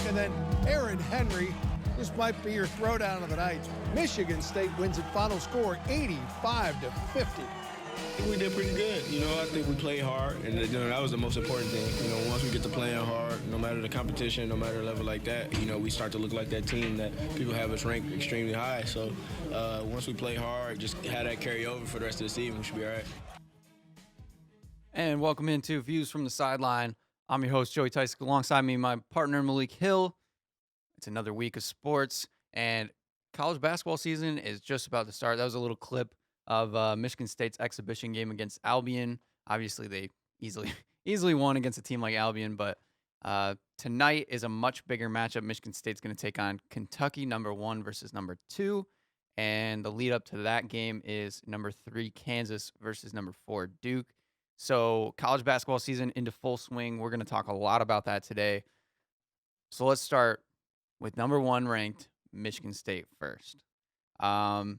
And then Aaron Henry. This might be your throwdown of the night. Michigan State wins at final score 85-50. I think we did pretty good. I think we played hard, and that was the most important thing. Once we get to playing hard, no matter the competition, no matter the level like that, we start to look like that team that people have us ranked extremely high. So once we play hard, just have that carry over for the rest of the season, we should be all right. And welcome into Views from the Sideline. I'm your host, Joey Tysick. Alongside me, my partner, Malik Hill. It's another week of sports, and college basketball season is just about to start. That was a little clip of Michigan State's exhibition game against Albion. Obviously, they easily won against a team like Albion, but tonight is a much bigger matchup. Michigan State's going to take on Kentucky, number 1 versus number 2, and the lead up to that game is number 3, Kansas versus number 4, Duke. So college basketball season into full swing. We're going to talk a lot about that today. So let's start with number 1 ranked Michigan State first. I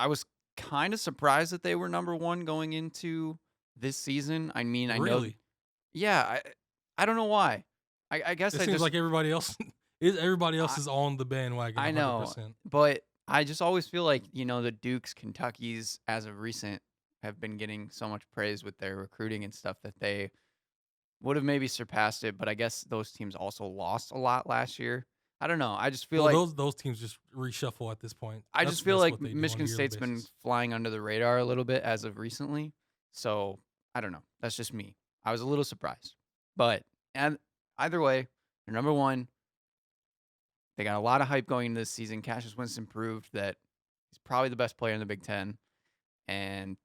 was kind of surprised that they were number 1 going into this season. I mean, I know. Yeah, I don't know why. I guess it seems like everybody else is on the bandwagon. 100%. I know, but I just always feel like the Dukes, Kentuckys, as of recent, have been getting so much praise with their recruiting and stuff that they would have maybe surpassed it. But I guess those teams also lost a lot last year. I don't know. I just feel like those teams just reshuffle at this point. I just feel like Michigan State's been flying under the radar a little bit as of recently. So I don't know. That's just me. I was a little surprised. But either way, they're number 1. They got a lot of hype going into this season. Cassius Winston proved that he's probably the best player in the Big Ten. And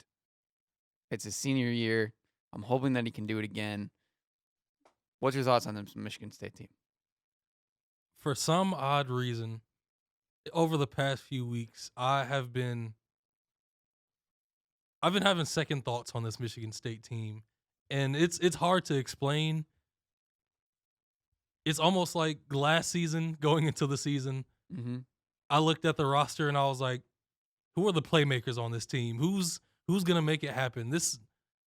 it's his senior year. I'm hoping that he can do it again. What's your thoughts on this Michigan State team? For some odd reason, over the past few weeks, I've been having second thoughts on this Michigan State team, and it's hard to explain. It's almost like last season going into the season. Mm-hmm. I looked at the roster and I was like, who are the playmakers on this team? Who's gonna make it happen?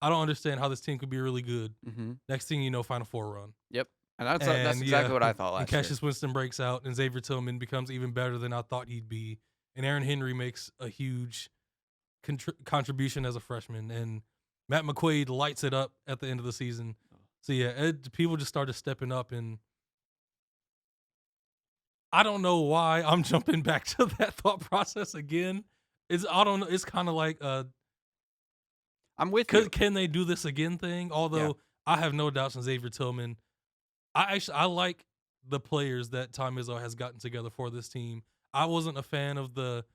I don't understand how this team could be really good. Mm-hmm. Next thing you know, Final Four run. Yep. And that's exactly what I thought last year. Cassius Winston breaks out, and Xavier Tillman becomes even better than I thought he'd be. And Aaron Henry makes a huge contribution as a freshman. And Matt McQuaid lights it up at the end of the season. So, people just started stepping up. And I don't know why I'm jumping back to that thought process again. I don't know. It's kind of like I'm with you. Can they do this again thing? Although I have no doubts in Xavier Tillman. I like the players that Tom Izzo has gotten together for this team. I wasn't a fan of the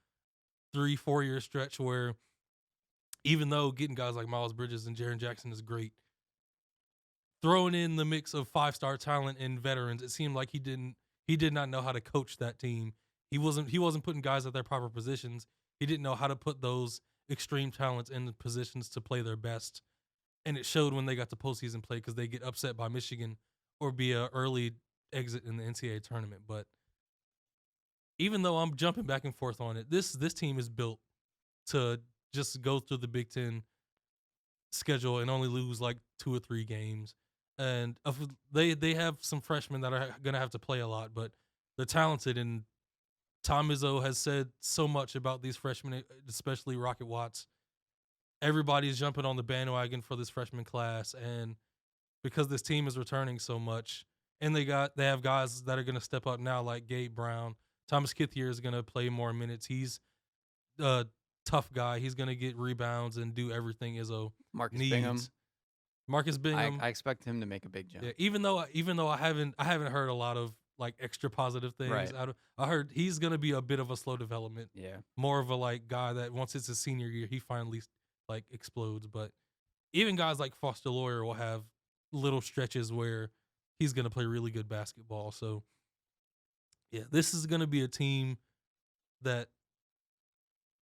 3-4 year stretch where, even though getting guys like Miles Bridges and Jaren Jackson is great, throwing in the mix of 5-star talent and veterans, it seemed like he did not know how to coach that team. He wasn't putting guys at their proper positions. He didn't know how to put those extreme talents in the positions to play their best. And it showed when they got to postseason play because they get upset by Michigan or be an early exit in the NCAA tournament. But even though I'm jumping back and forth on it, this team is built to just go through the Big Ten schedule and only lose like 2 or 3 games. And they have some freshmen that are going to have to play a lot, but they're talented. And Tom Izzo has said so much about these freshmen, especially Rocket Watts. Everybody's jumping on the bandwagon for this freshman class, and because this team is returning so much, and they have guys that are going to step up now, like Gabe Brown. Thomas Kithier is going to play more minutes. He's a tough guy. He's going to get rebounds and do everything Izzo needs. Marcus Bingham. I expect him to make a big jump. Yeah, even though I haven't heard a lot of like extra positive things. Right. I heard he's going to be a bit of a slow development. Yeah. More of a like guy that once it's his senior year, he finally like explodes. But even guys like Foster Loyer will have little stretches where he's going to play really good basketball. So yeah, this is going to be a team that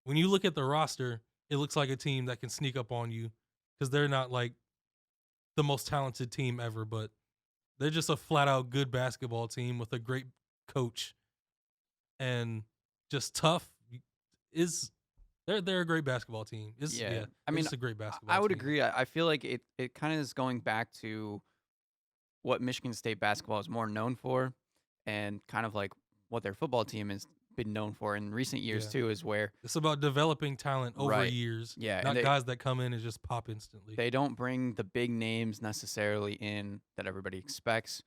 when you look at the roster, it looks like a team that can sneak up on you because they're not like the most talented team ever, but they're just a flat out good basketball team with a great coach and just tough. They're a great basketball team. I mean, it's a great basketball I would team. agree. I feel like it kind of is going back to what Michigan State basketball is more known for, and kind of like what their football team has been known for in recent years Yeah. too, is where It's about developing talent over Right. years. Yeah, and Not they- guys that come in and just pop instantly. they don't bring the big names necessarily in that everybody expects.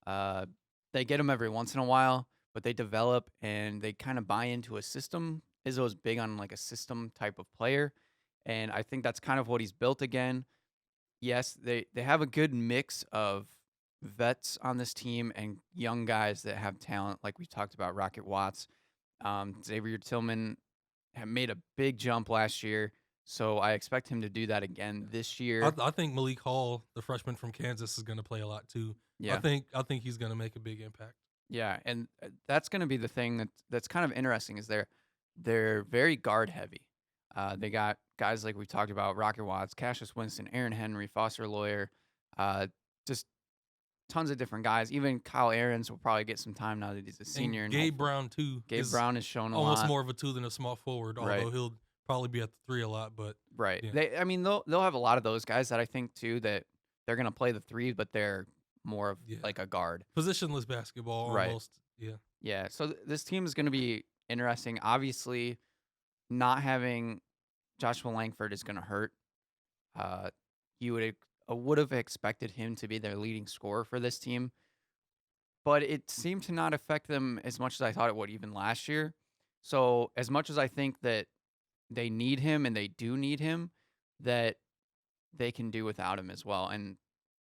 They get them every once in a while, but they develop and they kind of buy into a system. Izzo's big on like a system type of player, and I think that's kind of what he's built again. Yes, they have a good mix of vets on this team and young guys that have talent, like we talked about Rocket Watts. Xavier Tillman had made a big jump last year, so I expect him to do that again this year. I think Malik Hall, the freshman from Kansas, is going to play a lot too. Yeah. I think he's going to make a big impact. Yeah, and that's going to be the thing that's kind of interesting is they're very guard heavy. They got guys like we talked about, Rocket Watts, Cassius Winston, Aaron Henry, Foster Lawyer, just tons of different guys. Even Kyle Ahrens will probably get some time now that he's a senior. And and Gabe Brown too. Gabe is Brown has shown a almost lot. more of a 2 than a small forward, Right. although he'll probably be at the 3 a lot. But Right. Yeah. They'll have a lot of those guys that I think too that they're gonna play the 3, but they're more of Yeah. like a guard. positionless basketball Right. almost. Yeah. Yeah. So this team is gonna be interesting. Obviously, not having Joshua Langford is gonna hurt. You would have expected him to be their leading scorer for this team, but it seemed to not affect them as much as I thought it would even last year. So as much as I think that they need him and they do need him, that they can do without him as well. And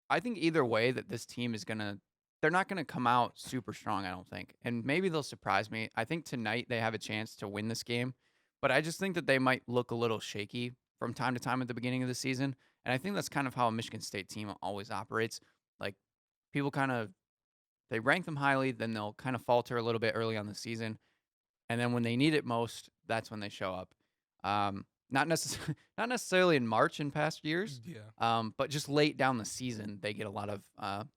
I think either way that this team is they're not gonna come out super strong, I don't think. And maybe they'll surprise me. I think tonight they have a chance to win this game, but I just think that they might look a little shaky from time to time at the beginning of the season. And I think that's kind of how a Michigan State team always operates. Like people they rank them highly, then they'll kind of falter a little bit early on the season. And then when they need it most, that's when they show up. Not necessarily in March in past years, Yeah. but just late down the season, they get a lot of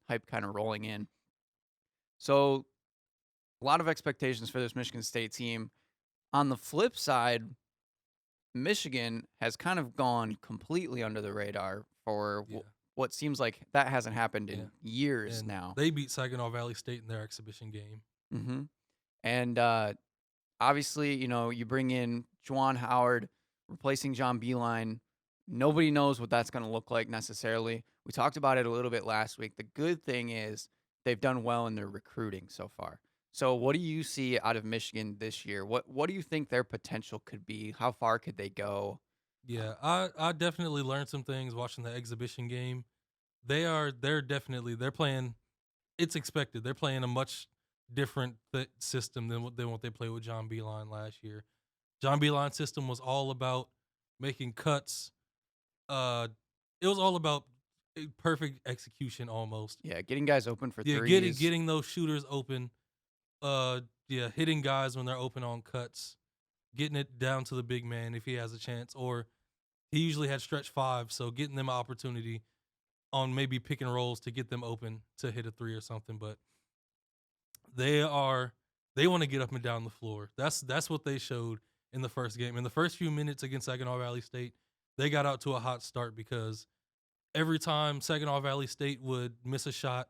hype kind of rolling in. So a lot of expectations for this Michigan State team. On the flip side, Michigan has kind of gone completely under the radar for Yeah. what seems like that hasn't happened in Yeah. years And now. They beat Saginaw Valley State in their exhibition game. Mm-hmm. And obviously, you bring in Juwan Howard, replacing John Beeline. Nobody knows what that's going to look like necessarily. We talked about it a little bit last week. The good thing is they've done well in their recruiting so far. So what do you see out of Michigan this year? What do you think their potential could be? How far could they go? Yeah, I definitely learned some things watching the exhibition game. They're playing. It's expected. They're playing a much different system than what they played with John Beeline last year. John Beeline's system was all about making cuts. It was all about perfect execution almost. Yeah, getting guys open for Yeah, threes. getting those shooters open. Hitting guys when they're open on cuts, getting it down to the big man if he has a chance, or he usually had stretch 5, so getting them an opportunity on maybe pick and rolls to get them open to hit a 3 or something. But they want to get up and down the floor. That's what they showed in the first game. In the first few minutes against Saginaw Valley State, they got out to a hot start because every time Saginaw Valley State would miss a shot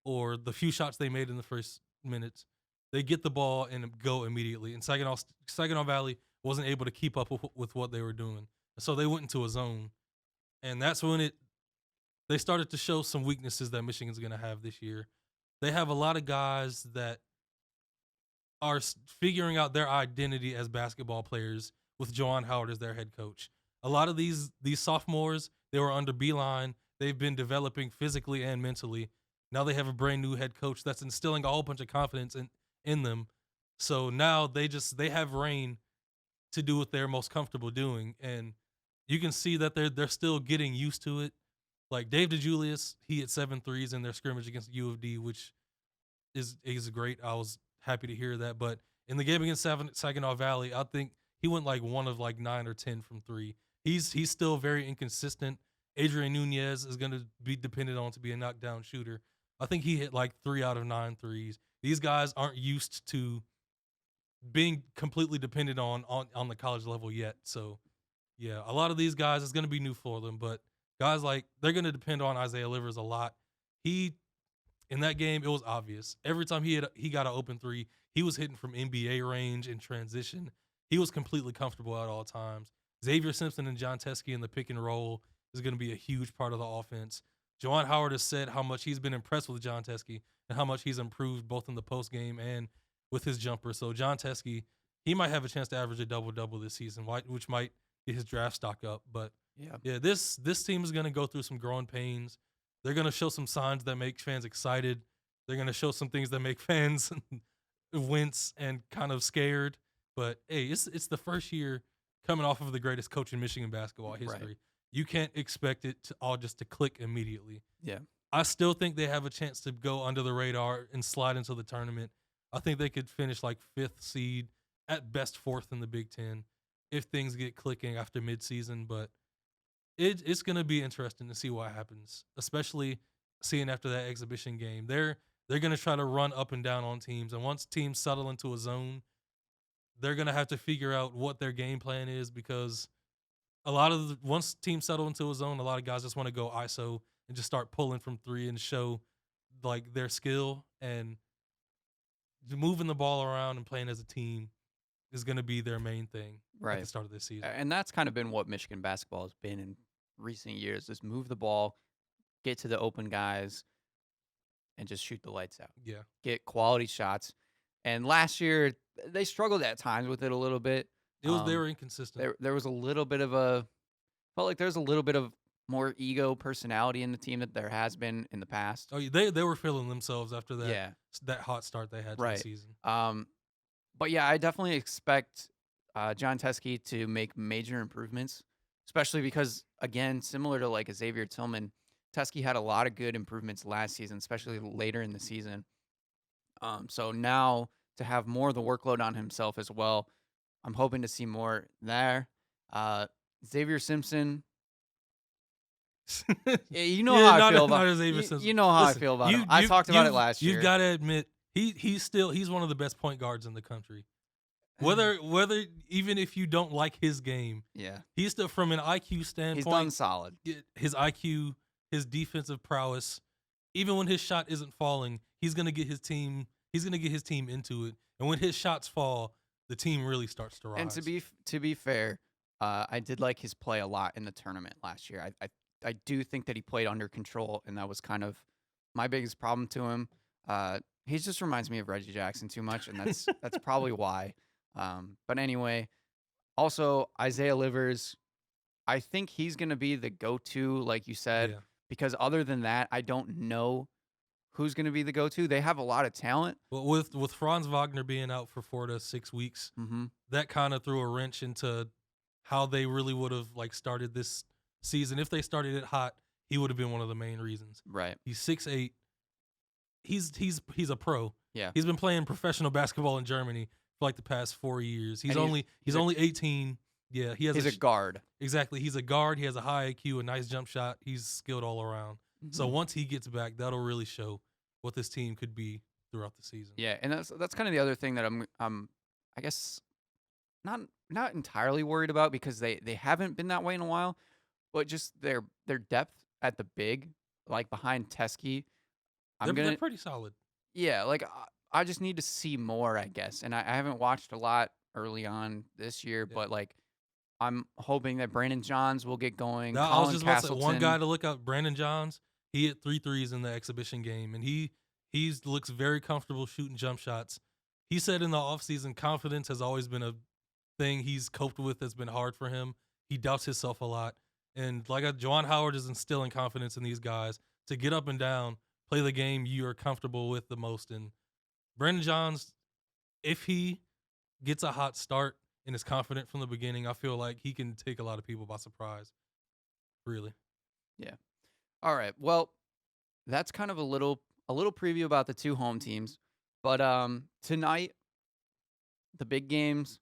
or the few shots they made in the first minutes, they get the ball and go immediately. And Saginaw Valley wasn't able to keep up with what they were doing. So they went into a zone. And that's when they started to show some weaknesses that Michigan's going to have this year. They have a lot of guys that are figuring out their identity as basketball players with Juwan Howard as their head coach. A lot of these sophomores, they were under Beeline. They've been developing physically and mentally. Now they have a brand new head coach that's instilling a whole bunch of confidence in them. So now they have reign to do what they're most comfortable doing. And you can see that they're still getting used to it. Like Dave DeJulius, he hit 7 threes in their scrimmage against U of D, which is great. I was happy to hear that. But in the game against Saginaw Valley, I think he went like 1 of like 9 or 10 from 3. He's still very inconsistent. Adrian Nunez is going to be dependent on to be a knockdown shooter. I think he hit like 3 out of 9 threes. These guys aren't used to being completely dependent on the college level yet. So, yeah, a lot of these guys, it's going to be new for them. But guys they're going to depend on Isaiah Livers a lot. In that game, it was obvious. Every time he got an open three, he was hitting from NBA range in transition. He was completely comfortable at all times. Xavier Simpson and John Teskey in the pick and roll is going to be a huge part of the offense. Juwan Howard has said how much he's been impressed with John Teskey and how much he's improved both in the post game and with his jumper. So John Teskey, he might have a chance to average a double-double this season, which might get his draft stock up. But yeah, this team is going to go through some growing pains. They're going to show some signs that make fans excited. They're going to show some things that make fans wince and kind of scared. But hey, it's the first year coming off of the greatest coach in Michigan basketball history. Right. You can't expect it to all just to click immediately. Yeah. I still think they have a chance to go under the radar and slide into the tournament. I think they could finish like 5th seed, at best 4th in the Big Ten, if things get clicking after midseason. But it's going to be interesting to see what happens, especially seeing after that exhibition game. They're going to try to run up and down on teams, and once teams settle into a zone, they're going to have to figure out what their game plan is, because once teams settle into a zone, a lot of guys just want to go ISO and just start pulling from three and show like their skill, and moving the ball around and playing as a team is going to be their main thing at the start of this season. And that's kind of been what Michigan basketball has been in recent years, is move the ball, get to the open guys, and just shoot the lights out. Yeah. Get quality shots. And last year, they struggled at times with it a little bit. They were inconsistent. There was a little bit of felt like there's a little bit of more ego personality in the team that there has been in the past. Oh, they were feeling themselves after that hot start they had to the season. But yeah, I definitely expect John Teskey to make major improvements, especially because, again, similar to like Xavier Tillman, Teskey had a lot of good improvements last season, especially later in the season. So now to have more of the workload on himself as well, I'm hoping to see more there. Xavier Simpson. You know how I feel about Xavier Simpson. You know how I feel about him. I talked about it last year. You've got to admit, he's one of the best point guards in the country. Whether even if you don't like his game, he's still, from an IQ standpoint, he's done solid. His IQ, his defensive prowess, even when his shot isn't falling, he's gonna get his team into it. And when his shots fall, the team really starts to rise. And to be fair, I did like his play a lot in the tournament last year. I do think that he played under control, and that was kind of my biggest problem to him. He just reminds me of Reggie Jackson too much, and that's probably why. But anyway, also Isaiah Livers, I think he's going to be the go-to, like you said, because other than that, I don't know who's going to be the go-to. They have a lot of talent. Well, with Franz Wagner being out for 4 to 6 weeks, that kind of threw a wrench into how they really would have started this season. If they started it hot, he would have been one of the main reasons. Right. He's 6'8". He's a pro. Yeah. He's been playing professional basketball in Germany for the past 4 years. He's only 18. Yeah, he's a guard. Exactly. He's a guard. He has a high IQ, a nice jump shot. He's skilled all around. So once he gets back, that'll really show what this team could be throughout the season. Yeah, and that's kind of the other thing that I'm I guess not entirely worried about, because they haven't been that way in a while, but just their depth at the big, behind Teskey. They're pretty solid. Yeah, I just need to see more, I guess. And I haven't watched a lot early on this year, but I'm hoping that Brandon Johns will get going. No, I was just about to say, one guy to look up, Brandon Johns. He hit 3 threes in the exhibition game, and he looks very comfortable shooting jump shots. He said in the offseason, confidence has always been a thing he's coped with that's been hard for him. He doubts himself a lot. And Juwan Howard is instilling confidence in these guys to get up and down, play the game you are comfortable with the most. And Brandon Johns, if he gets a hot start and is confident from the beginning, I feel like he can take a lot of people by surprise. Really. Yeah. All right. Well, that's kind of a little preview about the 2 home teams. But tonight, the big games,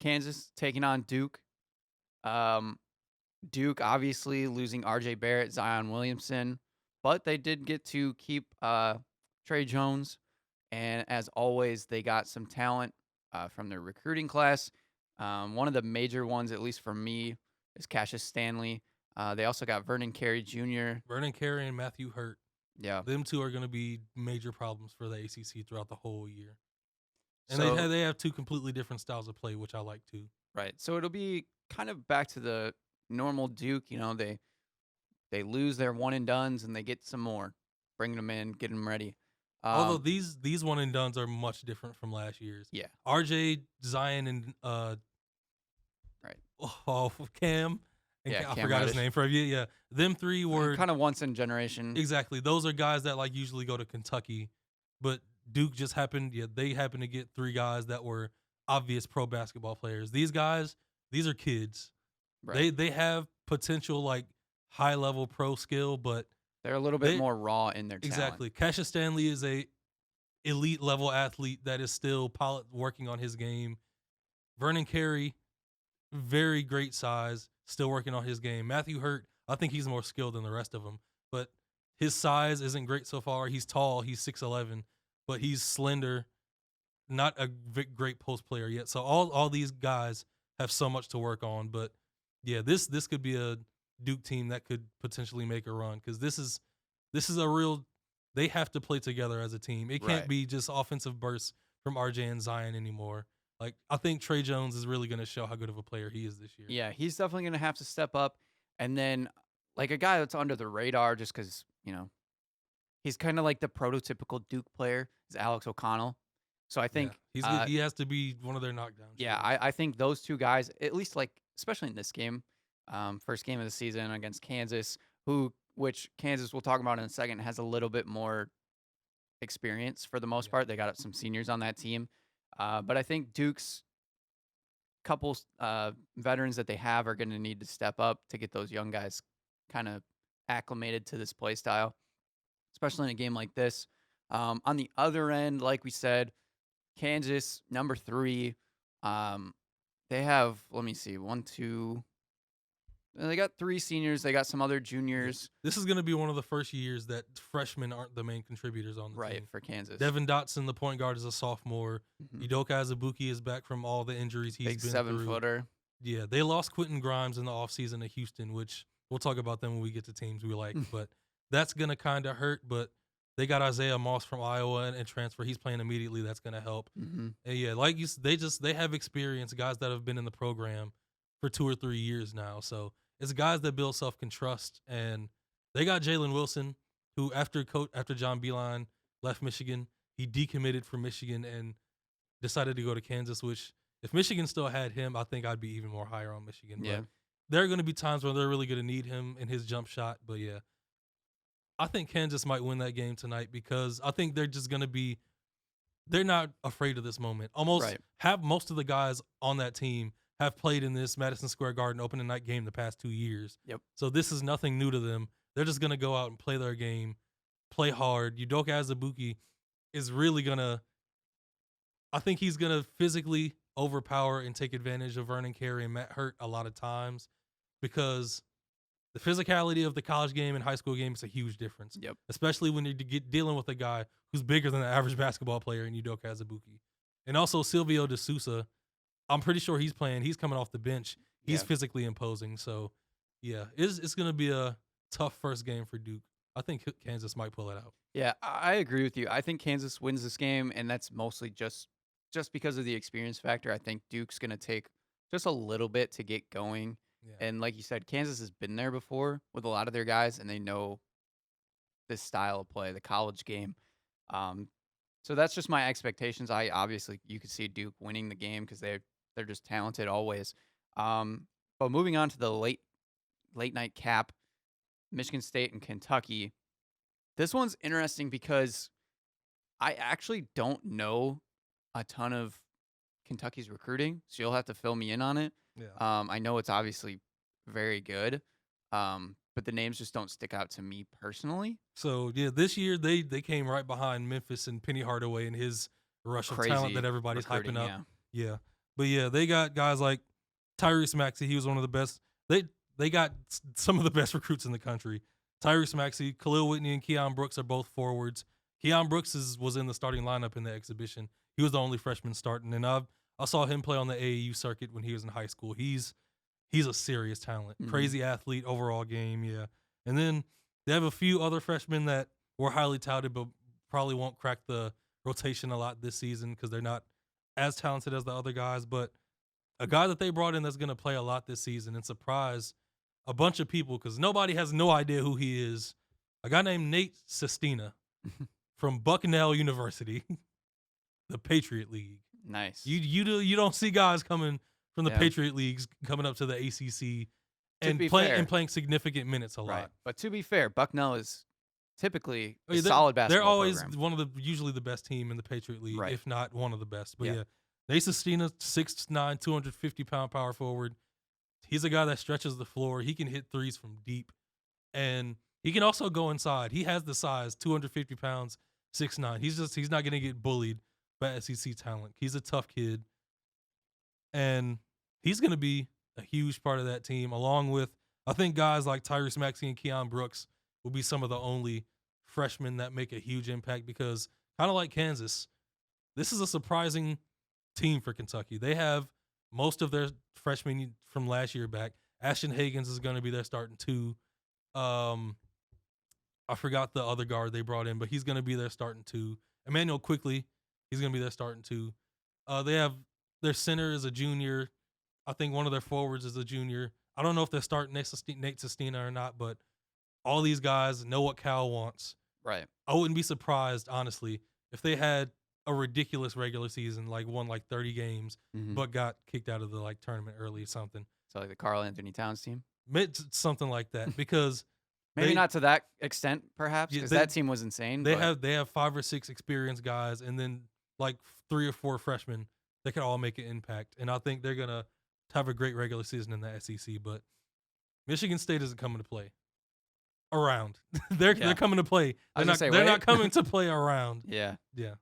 Kansas taking on Duke. Duke obviously losing R.J. Barrett, Zion Williamson, but they did get to keep Trey Jones. And as always, they got some talent from their recruiting class. One of the major ones, at least for me, is Cassius Stanley. They also got Vernon Carey Jr. Vernon Carey and Matthew Hurt. Yeah. Them two are going to be major problems for the ACC throughout the whole year. And So- they have two completely different styles of play, which I like too. Right. So it'll be kind of back to the normal Duke. They lose their one and dones and they get some more, bring them in, get them ready. Although these one and dones are much different from last year's. Yeah. RJ, Zion, and Cam. And Yeah, I Cam forgot his Reddish. name for you. Yeah, them three were kind of once in generation. exactly. Those are guys that like usually go to Kentucky, but Duke just happened. Yeah, they happened to get three guys that were obvious pro basketball players. These guys, these are kids. Right. They have potential like high level pro skill, but They're a little bit they- more raw in their talent. exactly. Cassius Stanley is a elite level athlete that is still working on his game. Vernon Carey, very great size, still working on his game. Matthew Hurt, I think he's more skilled than the rest of them, but his size isn't great so far. He's tall, he's 6'11", but he's slender, not a great post player yet. So all these guys have so much to work on, but yeah, this could be a Duke team that could potentially make a run because this is a real. They have to play together as a team. It can't Right. be just offensive bursts from RJ and Zion anymore. Like I think Trey Jones is really going to show how good of a player he is this year. Yeah, he's definitely going to have to step up. And then, like, a guy that's under the radar just because, he's kind of like the prototypical Duke player is Alex O'Connell. So I think, he has to be one of their knockdowns. yeah, I think those two guys, at least, like, especially in this game, first game of the season against Kansas, which Kansas, we'll talk about in a second, has a little bit more experience for the most Yeah. part. They got some seniors on that team. But I think Duke's couple veterans that they have are going to need to step up to get those young guys kind of acclimated to this play style, especially in a game like this. On the other end, like we said, Kansas, number 3. They have, let me see, 1, 2. They got 3 seniors. They got some other juniors. This is going to be one of the first years that freshmen aren't the main contributors on the Right, team. for Kansas. Devin Dotson, the point guard, is a sophomore. Mhm. Udoka Azubuike is back from all the injuries he's Big been 7-footer. through. Yeah, they lost Quentin Grimes in the offseason to Houston, which we'll talk about them when we get to teams we like. But that's going to kind of hurt. But they got Isaiah Moss from Iowa and transfer. He's playing immediately. That's going to help. Mm-hmm. And yeah, like you, they have experience, guys that have been in the program for 2 or 3 years now. So it's guys that build self-trust. And they got Jalen Wilson, who after John Beilein left Michigan, he decommitted from Michigan and decided to go to Kansas, which if Michigan still had him, I think I'd be even more higher on Michigan. Yeah. But there are going to be times where they're really going to need him in his jump shot. But yeah, I think Kansas might win that game tonight because I think they're just going to be – they're not afraid of this moment. Most of the guys on that team have played in this Madison Square Garden opening night game the past 2 years. Yep. So this is nothing new to them. They're just going to go out and play their game, play hard. Udoka Azubuike is really going to – I think he's going to physically overpower and take advantage of Vernon Carey and Matt Hurt a lot of times because the physicality of the college game and high school game is a huge difference. Yep. Especially when you're dealing with a guy who's bigger than the average basketball player in Udoka Azubuike. And also Silvio De Sousa, I'm pretty sure he's playing. He's coming off the bench. He's physically imposing. So, yeah, it's going to be a tough first game for Duke. I think Kansas might pull it out. Yeah, I agree with you. I think Kansas wins this game, and that's mostly just because of the experience factor. I think Duke's going to take just a little bit to get going. Yeah. And like you said, Kansas has been there before with a lot of their guys, and they know this style of play, the college game. So that's just my expectations. Obviously, you could see Duke winning the game because they're just talented always. But moving on to the late night cap, Michigan State and Kentucky. This one's interesting because I actually don't know a ton of Kentucky's recruiting, so you'll have to fill me in on it. Yeah. I know it's obviously very good, but the names just don't stick out to me personally. So, yeah, this year they came right behind Memphis and Penny Hardaway and his rush of talent that everybody's recruiting, hyping up. Yeah. But, yeah, they got guys like Tyrese Maxey. He was one of the best. They got some of the best recruits in the country. Tyrese Maxey, Khalil Whitney, and Keon Brooks are both forwards. Keon Brooks was in the starting lineup in the exhibition. He was the only freshman starting. And I saw him play on the AAU circuit when he was in high school. He's a serious talent, Mhm. crazy athlete, overall game, yeah. And then they have a few other freshmen that were highly touted, but probably won't crack the rotation a lot this season because they're not as talented as the other guys. But a guy that they brought in that's going to play a lot this season and surprise a bunch of people because nobody has no idea who he is. A guy named Nate Sestina from Bucknell University, the Patriot League. Nice. You don't see guys coming from the Yeah. Patriot Leagues coming up to the ACC To and be fair. playing significant minutes a lot. Right. But to be fair, Bucknell is typically Oh, a yeah, solid basketball They're always program. one of the usually the best team in the Patriot League, Right. if not one of the best. But Yeah. yeah, Nate Sestina, 6'9", 250-pound power forward. He's a guy that stretches the floor. He can hit threes from deep, and he can also go inside. He has the size, 250 pounds, 6'9". He's not gonna get bullied by SEC talent. He's a tough kid, and he's gonna be a huge part of that team, along with I think guys like Tyrese Maxey and Keon Brooks will be some of the only freshmen that make a huge impact because kind of like Kansas, this is a surprising team for Kentucky. They have most of their freshmen from last year back. Ashton Hagans is going to be their starting 2. I forgot the other guard they brought in, but he's going to be their starting 2. Emmanuel Quickly, he's going to be their starting 2. They have their center is a junior. I think one of their forwards is a junior. I don't know if they're starting Nate Sestina or not, but all these guys know what Cal wants. Right. I wouldn't be surprised, honestly, if they had a ridiculous regular season, like won like 30 games, Mhm. but got kicked out of the like tournament early or something. So like the Karl Anthony Towns team. Something like that. Because Maybe they- not to that extent, perhaps, Yeah, because they- that team was insane. they but have 5 or 6 experienced guys and then like 3 or 4 freshmen that could all make an impact. And I think they're gonna have a great regular season in the SEC, but Michigan State isn't coming to play around. They're coming to play. I was gonna say, They're wait. not coming to play around. yeah. Yeah.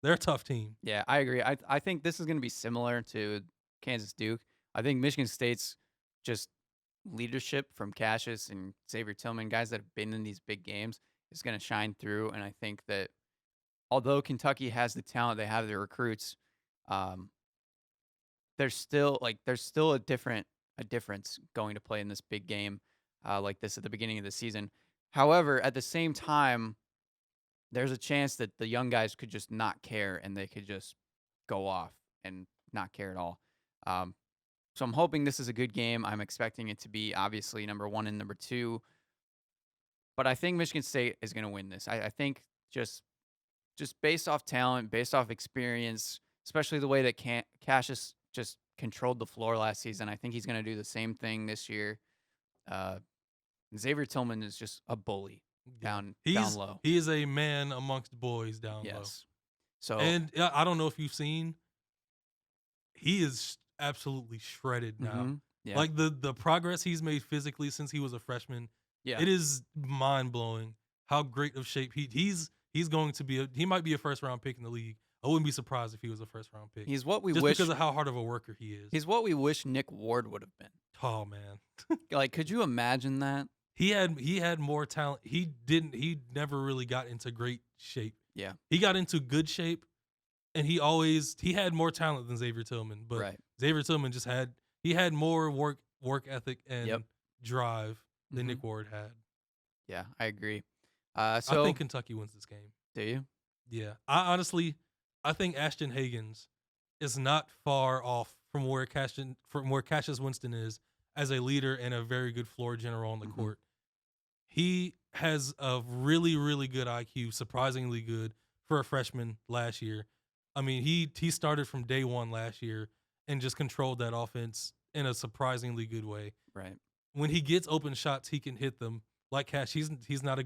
They're a tough team. Yeah, I agree. I think this is going to be similar to Kansas Duke. I think Michigan State's just leadership from Cassius and Xavier Tillman, guys that have been in these big games, is going to shine through. And I think that although Kentucky has the talent, they have the recruits, there's still a difference going to play in this big game like this at the beginning of the season. However, at the same time, there's a chance that the young guys could just not care and they could just go off and not care at all. So I'm hoping this is a good game. I'm expecting it to be obviously number 1 and number 2. But I think Michigan State is going to win this. I think just based off talent, based off experience, especially the way that Cassius just controlled the floor last season, I think he's going to do the same thing this year. Xavier Tillman is just a bully. Down low. He is a man amongst boys down low. Yes. So And I don't know if you've seen, he is absolutely shredded now. mhm, yeah. Like the progress he's made physically since he was a freshman, yeah. it is mind blowing how great of shape he's going to be. He might be a first round pick in the league. I wouldn't be surprised if he was a first round pick. He's what we just wish. because of how hard of a worker he is. He's what we wish Nick Ward would have been. Oh man. Like, could you imagine that? He had more talent. He never really got into great shape. Yeah. He got into good shape and he had more talent than Xavier Tillman, but Right. Xavier Tillman just had more work ethic and Yep. drive than Mhm. Nick Ward had. Yeah, I agree. I So think Kentucky wins this game. do you? Yeah. I think Ashton Hagans is not far off from where Cassius Winston is as a leader and a very good floor general on the Mhm. court. He has a really, really good IQ, surprisingly good for a freshman last year. I mean, he started from day one last year and just controlled that offense in a surprisingly good way. Right. When he gets open shots, he can hit them. Like Cash, he's not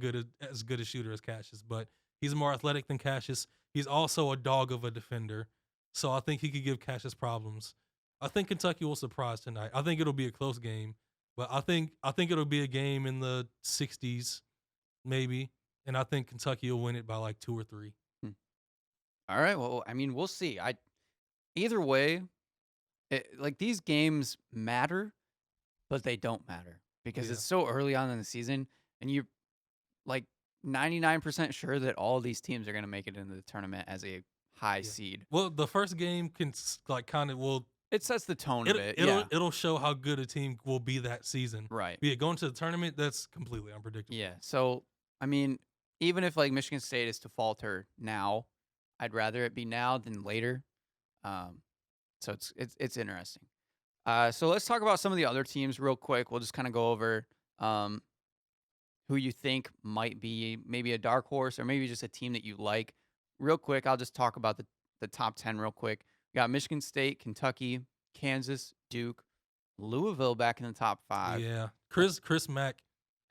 as good a shooter as Cassius, but he's more athletic than Cassius. He's also a dog of a defender, so I think he could give Cassius problems. I think Kentucky will surprise tonight. I think it'll be a close game, but I think it'll be a game in the 60s, maybe, and I think Kentucky will win it by like 2 or 3. All right. Well, I mean, we'll see. Either way, like these games matter, but they don't matter because Yeah. it's so early on in the season, and you're like 99% sure that all these teams are going to make it into the tournament as a high seed. Well, the first game can kind of It sets the tone of it. It'll show how good a team will be that season. Right. Be it going to the tournament, that's completely unpredictable. Yeah. So, I mean, even if like Michigan State is to falter now, I'd rather it be now than later. So it's interesting. So let's talk about some of the other teams real quick. We'll just kind of go over who you think might be maybe a dark horse or maybe just a team that you like. Real quick, I'll just talk about the top 10 real quick. We got Michigan State, Kentucky, Kansas, Duke, Louisville back in the top 5. Yeah. Chris Mack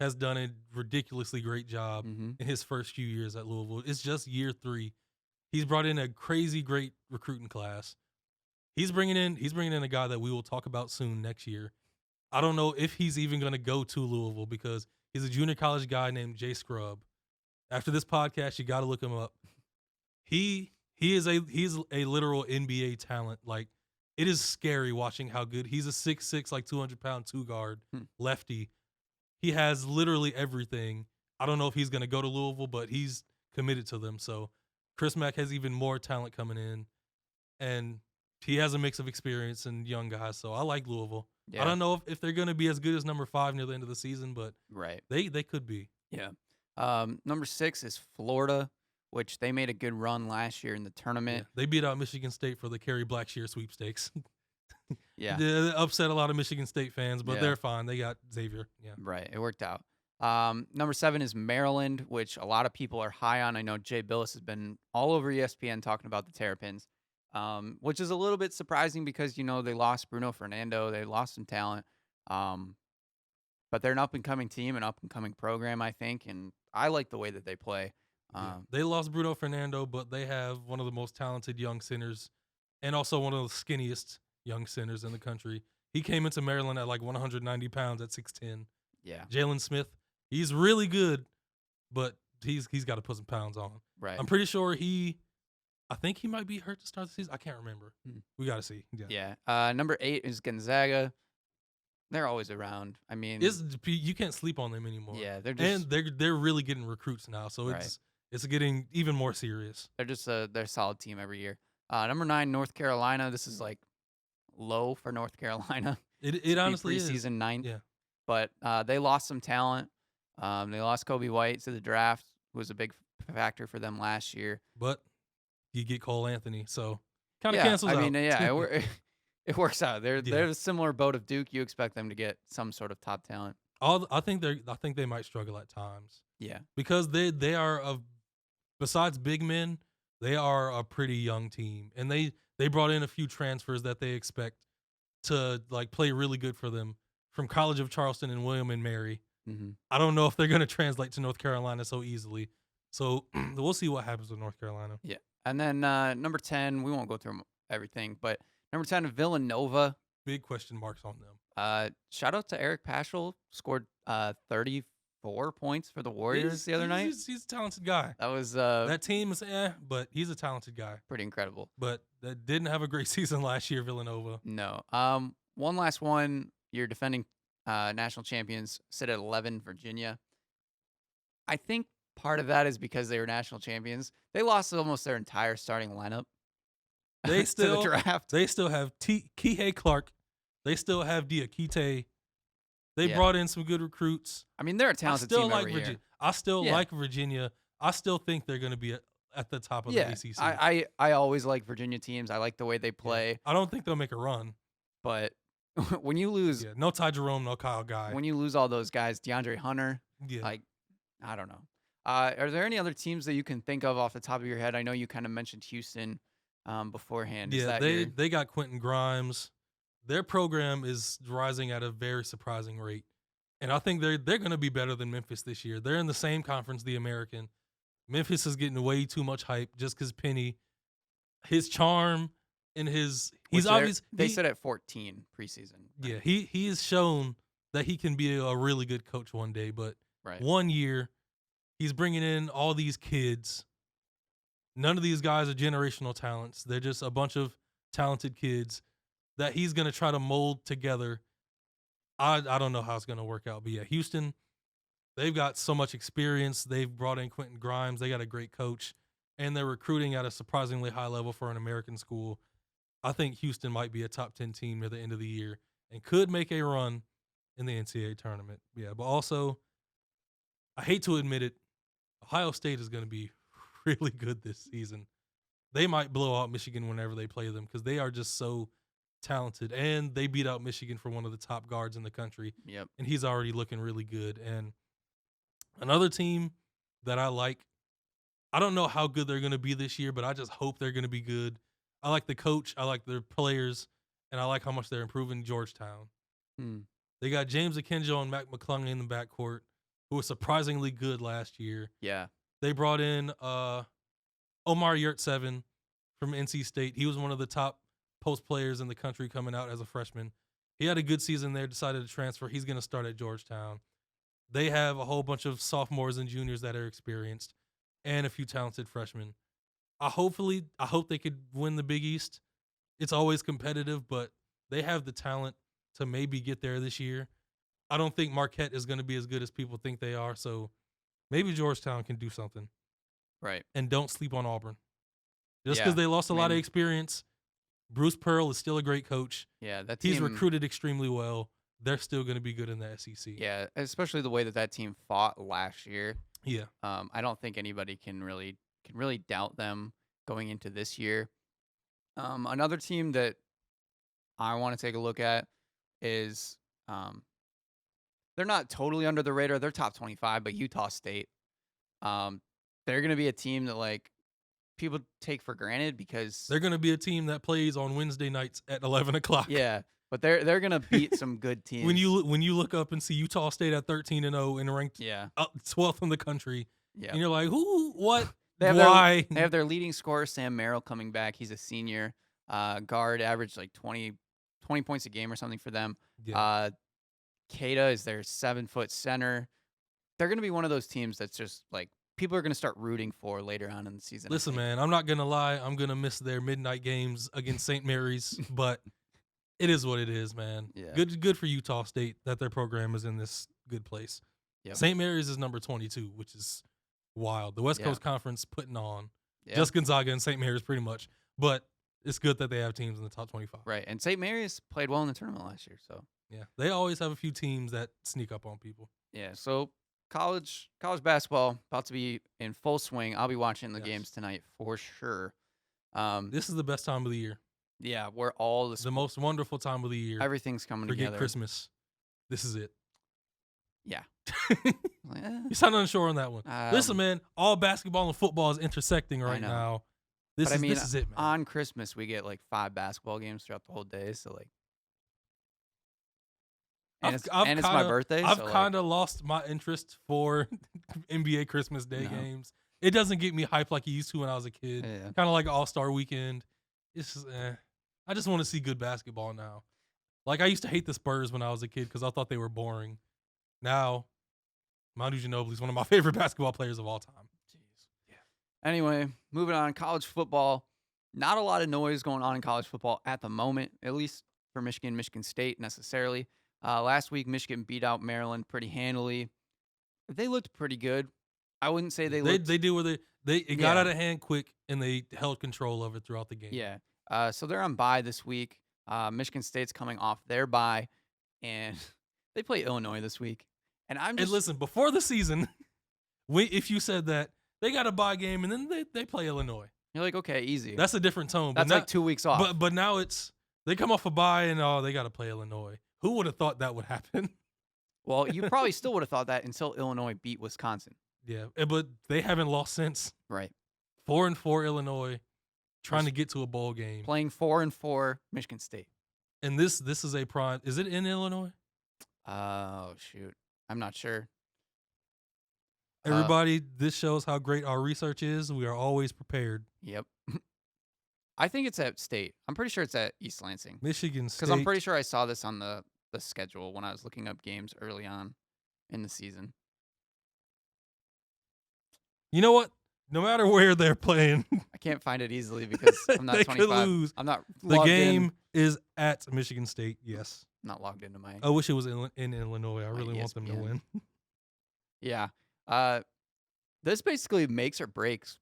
has done a ridiculously great job Mhm. in his first few years at Louisville. It's just year 3. He's brought in a crazy great recruiting class. He's bringing in a guy that we will talk about soon next year. I don't know if he's even going to go to Louisville because he's a junior college guy named Jay Scrub. After this podcast, you got to look him up. He's a literal NBA talent. Like, it is scary watching how good he's a 6'6", like 200-pound 2-guard lefty. He has literally everything. I don't know if he's going to go to Louisville, but he's committed to them. So Chris Mack has even more talent coming in, and he has a mix of experience and young guys. So I like Louisville. Yeah. I don't know if they're going to be as good as number 5 near the end of the season, but Right. they could be. Yeah. Number 6 is Florida, which they made a good run last year in the Yeah. tournament. They beat out Michigan State for the Kerry Blackshear sweepstakes. Yeah. They upset a lot of Michigan State fans, but Yeah. they're fine. They got Xavier. Yeah. Right. It worked out. Number 7 is Maryland, which a lot of people are high on. I know Jay Billis has been all over ESPN talking about the Terrapins, which is a little bit surprising because, they lost Bruno Fernando. They lost some talent. But they're an up-and-coming team, an up-and-coming program, I think, and I like the way that they play. Yeah. They lost Bruno Fernando, but they have one of the most talented young centers and also one of the skinniest young centers in the country. He came into Maryland at like 190 pounds at 6'10". Yeah. Jalen Smith, he's really good, but he's got to put some pounds on. Right. I'm pretty sure I think he might be hurt to start the season. I can't remember. We got to see. Yeah. Number 8 is Gonzaga. They're always around. I mean, You can't sleep on them anymore. yeah, they're just And they're really getting recruits now, so Right. it's getting even more serious. they're a solid team every year. Number 9, North Carolina. This is like low for North Carolina. It honestly is. Preseason 9th. Yeah. But they lost some talent. They lost Kobe White to the draft, who was a big factor for them last year. But you get Cole Anthony, so kind of Yeah, cancels out. I mean, yeah, it works out. They're Yeah. a similar boat of Duke. You expect them to get some sort of top talent. I think they might struggle at times Yeah. because they are besides big men, they are a pretty young team, and they brought in a few transfers that they expect to like play really good for them from College of Charleston and William and Mary. Mm-hmm. I don't know if they're going to translate to North Carolina so easily. So we'll see what happens with North Carolina. Yeah. And then number 10, we won't go through everything, but number 10, Villanova. Big question marks on them. Shout out to Eric Paschal, scored 34 points for the Warriors the other night. He's a talented guy. That was That team is but he's a talented guy. pretty incredible. But that didn't have a great season last year, Villanova. No. One last one. Your defending national champions sit at 11, Virginia. I think part of that is because they were national champions. They lost almost their entire starting lineup. They to still the draft. They still have Kihei Clark. They still have Diakite. They Yeah. brought in some good recruits. I mean, they're a I talented still team like every Virginia. year. I still Yeah. like Virginia. I still think they're going to be at the top of the Yeah, ACC. I always like Virginia teams. I like the way they play. I don't think they'll make a run. But when you lose, Yeah, no Ty Jerome, no Kyle Guy. when you lose all those guys, DeAndre Hunter, Yeah. like, I don't know. Are there any other teams that you can think of off the top of your head? I know you kind of mentioned Houston beforehand. Is Yeah, that they got Quentin Grimes. Their program is rising at a very surprising rate. And I think they're going to be better than Memphis this year. They're in the same conference, the American. Memphis is getting way too much hype just because Penny, his charm and he's obvious. They sit at 14 preseason. Yeah, he has shown that he can be a really good coach one day. But Right. 1 year, he's bringing in all these kids. None of these guys are generational talents. They're just a bunch of talented kids that he's going to try to mold together. I don't know how it's going to work out. But yeah, Houston, they've got so much experience. They've brought in Quentin Grimes. They got a great coach. and they're recruiting at a surprisingly high level for an American school, I think Houston might be a top 10 team at the end of the year and could make a run in the NCAA tournament. Yeah, but also, I hate to admit it, Ohio State is going to be really good this season. They might blow out Michigan whenever they play them because they are just so talented, and they beat out Michigan for one of the top guards in the country. Yep. And he's already looking really good. And another team that I like, I don't know how good they're going to be this year, but I just hope they're going to be good. I like the coach, I like their players, and I like how much they're improving Georgetown. They got James Akinjo and Mac McClung in the backcourt, who was surprisingly good last year. Yeah. They brought in Omar Yurtseven from NC State. He was one of the top post players in the country coming out as a freshman. He had a good season there, decided to transfer. He's going to start at Georgetown. They have a whole bunch of sophomores and juniors that are experienced and a few talented freshmen. I hope they could win the Big East. It's always competitive, but they have the talent to maybe get there this year. I don't think Marquette is going to be as good as people think they are, so maybe Georgetown can do something. Right. And don't sleep on Auburn. Just because they lost a lot of experience, Bruce Pearl is still a great coach. Yeah, that team, he's recruited extremely well. They're still going to be good in the SEC. Yeah, especially the way that team fought last year. Yeah. I don't think anybody can really doubt them going into this year. Another team that I want to take a look at is they're not totally under the radar. They're top 25, but Utah State. They're going to be a team that like people take for granted because they're going to be a team that plays on Wednesday nights at 11 o'clock. Yeah, but they're going to beat some good teams. When you look up and see Utah State at 13-0 and ranked 12th in the country, and you're like, who, what, why? They have their leading scorer, Sam Merrill, coming back. He's a senior guard, averaged like 20 points a game or something for them. Yeah. Keita is their 7-foot center. They're going to be one of those teams that's just like people are going to start rooting for later on in the season. Listen, man, I'm not going to lie. I'm going to miss their midnight games against St. Mary's, but it is what it is, man. Yeah. Good for Utah State that their program is in this good place. Yep. St. Mary's is number 22, which is wild. The West Coast Conference putting on just Gonzaga and St. Mary's pretty much, but it's good that they have teams in the top 25. Right, and St. Mary's played well in the tournament last year, so. Yeah, they always have a few teams that sneak up on people. Yeah, so college basketball about to be in full swing. I'll be watching the games tonight for sure. This is the best time of the year. Yeah, where all the most wonderful time of the year. Everything's coming together. Forget Christmas. This is it. Yeah. You sound unsure on that one. Listen, man, all basketball and football is intersecting right now. This is it, man. On Christmas, we get like 5 basketball games throughout the whole day, so like. And it's my birthday. I've kind of lost my interest for NBA Christmas Day games. It doesn't get me hyped like it used to when I was a kid. Yeah. Kind of like All-Star Weekend. It's just, I just want to see good basketball now. Like, I used to hate the Spurs when I was a kid because I thought they were boring. Now, Manu Ginobili is one of my favorite basketball players of all time. Jeez. Yeah. Anyway, moving on. College football. Not a lot of noise going on in college football at the moment, at least for Michigan State necessarily. Last week, Michigan beat out Maryland pretty handily. They looked pretty good. I wouldn't say they looked. They do where it got out of hand quick, and they held control of it throughout the game. Yeah. So they're on bye this week. Michigan State's coming off their bye, and they play Illinois this week. And listen, before the season, if you said that they got a bye game and then they play Illinois, you're like, okay, easy. That's a different tone. That's like 2 weeks off. But now they come off a bye and they got to play Illinois. Who would have thought that would happen? Well, you probably still would have thought that until Illinois beat Wisconsin. Yeah, but they haven't lost since. Right. 4-4 Illinois, trying to get to a bowl game. Playing 4-4 Michigan State. And this is a prime. Is it in Illinois? Oh, shoot. I'm not sure. Everybody, this shows how great our research is. We are always prepared. Yep. I think it's at State. I'm pretty sure it's at East Lansing. Michigan State. Because I'm pretty sure I saw this on the schedule when I was looking up games early on in the season. You know what? No matter where they're playing. I can't find it easily because I'm not 25. Could lose. I'm not The logged game in. is at Michigan State, yes. I'm not logged into my... I wish it was in Illinois. I really want them to win. Yeah. This basically makes or breaks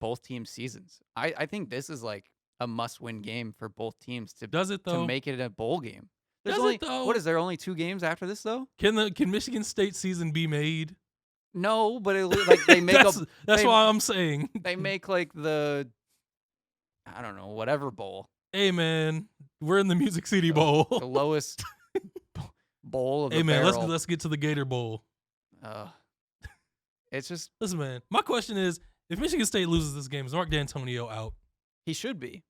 both teams' seasons. I think this is like a must-win game for both teams to Does it though? to make it a bowl game. There's Does only it though? what is there only 2 games after this though? Can Michigan State season be made? No, but like they make that's they, why I'm saying they make like the I don't know whatever bowl, hey man, we're in the Music City Bowl. the lowest bowl of the Hey man, barrel. let's get to the Gator Bowl. It's just Listen, man. My question is, if Michigan State loses this game, is Mark D'Antonio out? he should be.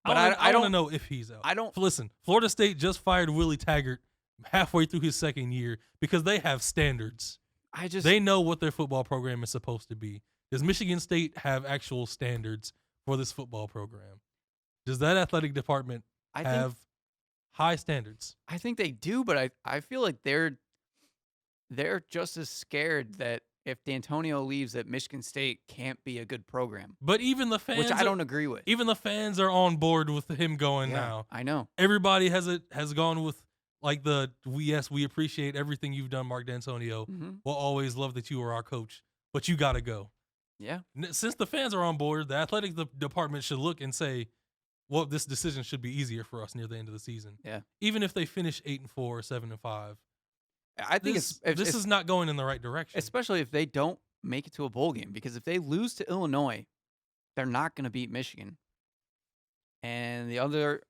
But But I don't want to know if he's out. I don't. Listen, Florida State just fired Willie Taggart halfway through his second year because they have standards. I just They know what their football program is supposed to be. Does Michigan State have actual standards for this football program? Does that athletic department I have high standards? I think they do, but I feel like they're just as scared that if D'Antonio leaves, that Michigan State can't be a good program, But even the fans, which I don't agree with. even the fans are on board with him going Yeah, now. I know. Everybody has gone with like we appreciate everything you've done, Mark D'Antonio. Mhm. We'll always love that you were our coach, but you got to go. Yeah, Since the fans are on board, the athletic department should look and say, well, this decision should be easier for us near the end of the season. Yeah. Even if they finish 8-4 or 7-5. I think This it's is not going in the right direction. especially if they don't make it to a bowl game, because if they lose to Illinois, they're not going to beat Michigan. And the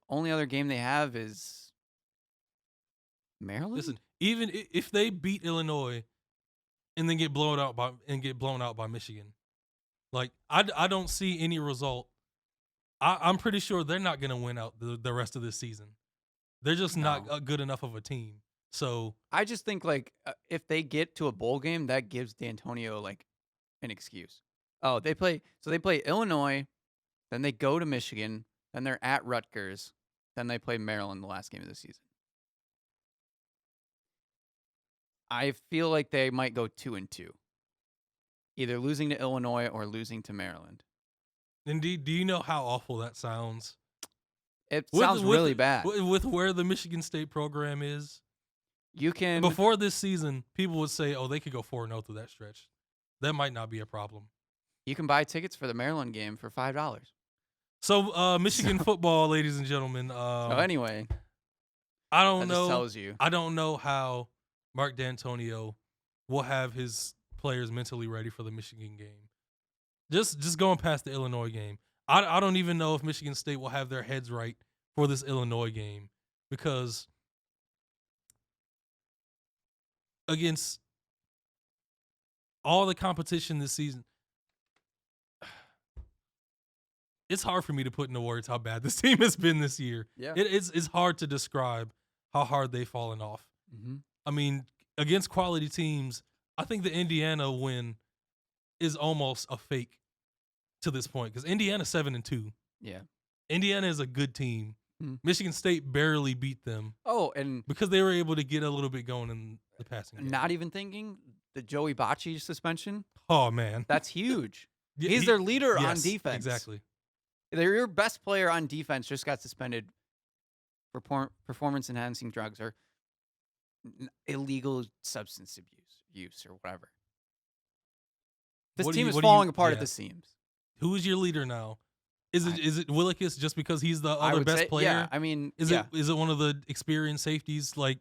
only other game they have is Maryland. Listen, even if they beat Illinois and then get blown out by Michigan, like I don't see any result. I'm pretty sure they're not going to win out the rest of this season. They're just not No. a good enough of a team. So I just think like if they get to a bowl game, that gives D'Antonio like an excuse. Oh, they play Illinois, then they go to Michigan, then they're at Rutgers, then they play Maryland the last game of the season. I feel like they might go 2-2, either losing to Illinois or losing to Maryland. indeed, do you know how awful that sounds? It sounds really bad. With where the Michigan State program is. You can Before this season, people would say, oh, they could go 4-0 through that stretch. That might not be a problem. you can buy tickets for the Maryland game for $5. So, Michigan football, ladies and gentlemen. So anyway, I that don't know. just tells you. I don't know how Mark D'Antonio will have his players mentally ready for the Michigan game. Just going past the Illinois game. I don't even know if Michigan State will have their heads right for this Illinois game, because against all the competition this season, it's hard for me to put into words how bad this team has been this year. Yeah. It's hard to describe how hard they've fallen off. Mm-hmm. I mean, against quality teams, I think the Indiana win is almost a fake to this point, because Indiana's 7-2. Yeah. Indiana is a good team. Mhm. Michigan State barely beat them Oh, and because they were able to get a little bit going in the passing game. not even thinking the Joey Bocci suspension. Oh man, That's huge. Yeah, He's their leader on yes, defense. Exactly. They're your best player on defense just got suspended for performance-enhancing drugs or illegal substance use or whatever. This What do team you- is what do you- falling apart at yeah. the seams. Who is your leader now? Is it Willikis just because he's the I other would best say, player? yeah. I mean, Is it one of the experienced safeties? Like,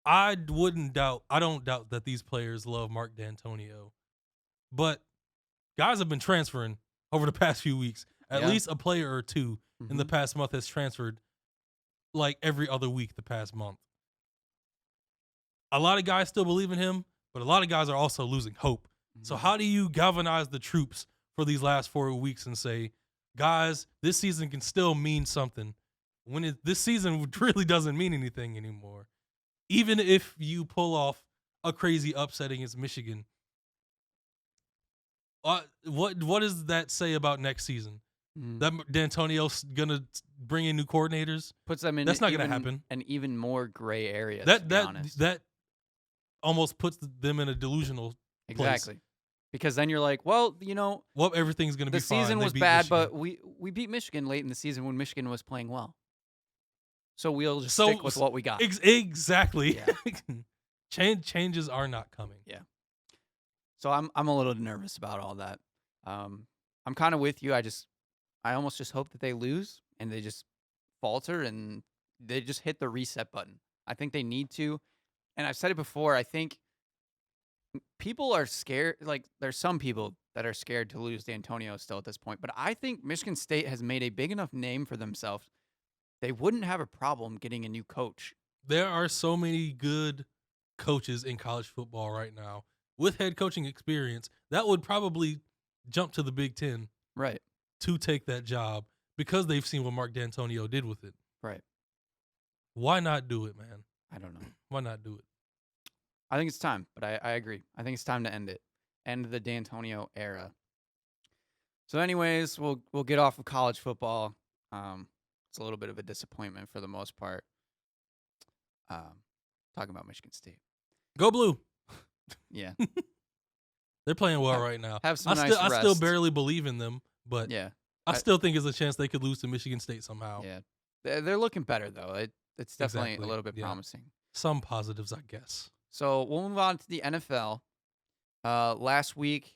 I don't doubt that these players love Mark D'Antonio, but guys have been transferring over the past few weeks. At Yeah. least a player or two in the Mhm. past month has transferred like every other week the past month. A lot of guys still believe in him, but a lot of guys are also losing hope. So Mhm. how do you galvanize the troops for these last 4 weeks and say, guys, this season can still mean something, when this season really doesn't mean anything anymore? Even if you pull off a crazy upset against Michigan, what does that say about next season? Mhm. That D'Antonio's gonna bring in new coordinators? puts them in That's not gonna happen. an even more gray area. That to be honest. that almost puts them in a delusional place. Exactly. Because then you're like, well, Well, everything's gonna be the fine. season They was beat bad, Michigan. but we beat Michigan late in the season when Michigan was playing well. So we'll just So- stick with what we got. Exactly. Yeah. Changes are not coming. So I'm a little nervous about all that. I'm kind of with you. I almost just hope that they lose and they just falter and they just hit the reset button. I think they need to. And I've said it before. I think people are scared. Like, there's some people that are scared to lose D'Antonio still at this point. But I think Michigan State has made a big enough name for themselves. They wouldn't have a problem getting a new coach. There are so many good coaches in college football right now with head coaching experience that would probably jump to the Big Ten Right. to take that job because they've seen what Mark D'Antonio did with it. Right. Why not do it, man? I don't know. Why not do it? I think it's time, but I agree. I think it's time to end it. End the D'Antonio era. So anyways, we'll get off of college football. It's a little bit of a disappointment for the most part. Talking about Michigan State. Go Blue. Yeah. They're playing well right now. Have some I nice still, I still rest. barely believe in them, but Yeah. I still think there's a chance they could lose to Michigan State somehow. Yeah. They're looking better, though. It's definitely Exactly, a little bit yeah. promising. Some positives, I guess. So we'll move on to the NFL. Last week,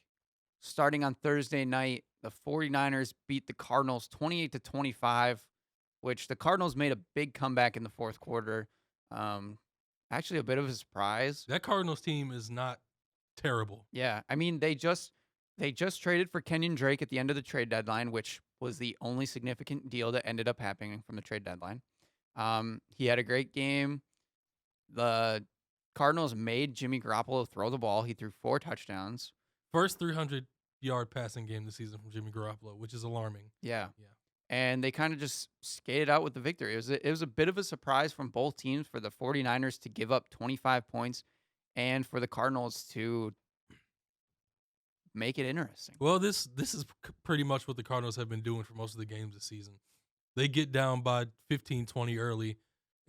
starting on Thursday night, the 49ers beat the Cardinals 28-25, which the Cardinals made a big comeback in the fourth quarter. Actually, a bit of a surprise. That Cardinals team is not terrible. Yeah, I mean, they just traded for Kenyon Drake at the end of the trade deadline, which was the only significant deal that ended up happening from the trade deadline. He had a great game. The Cardinals made Jimmy Garoppolo throw the ball. He threw 4 touchdowns. First 300-yard passing game this season from Jimmy Garoppolo, which is alarming. Yeah. Yeah. And they kind of just skated out with the victory. It was a bit of a surprise from both teams for the 49ers to give up 25 points and for the Cardinals to make it interesting. Well, this is pretty much what the Cardinals have been doing for most of the games this season. They get down by 15-20 early,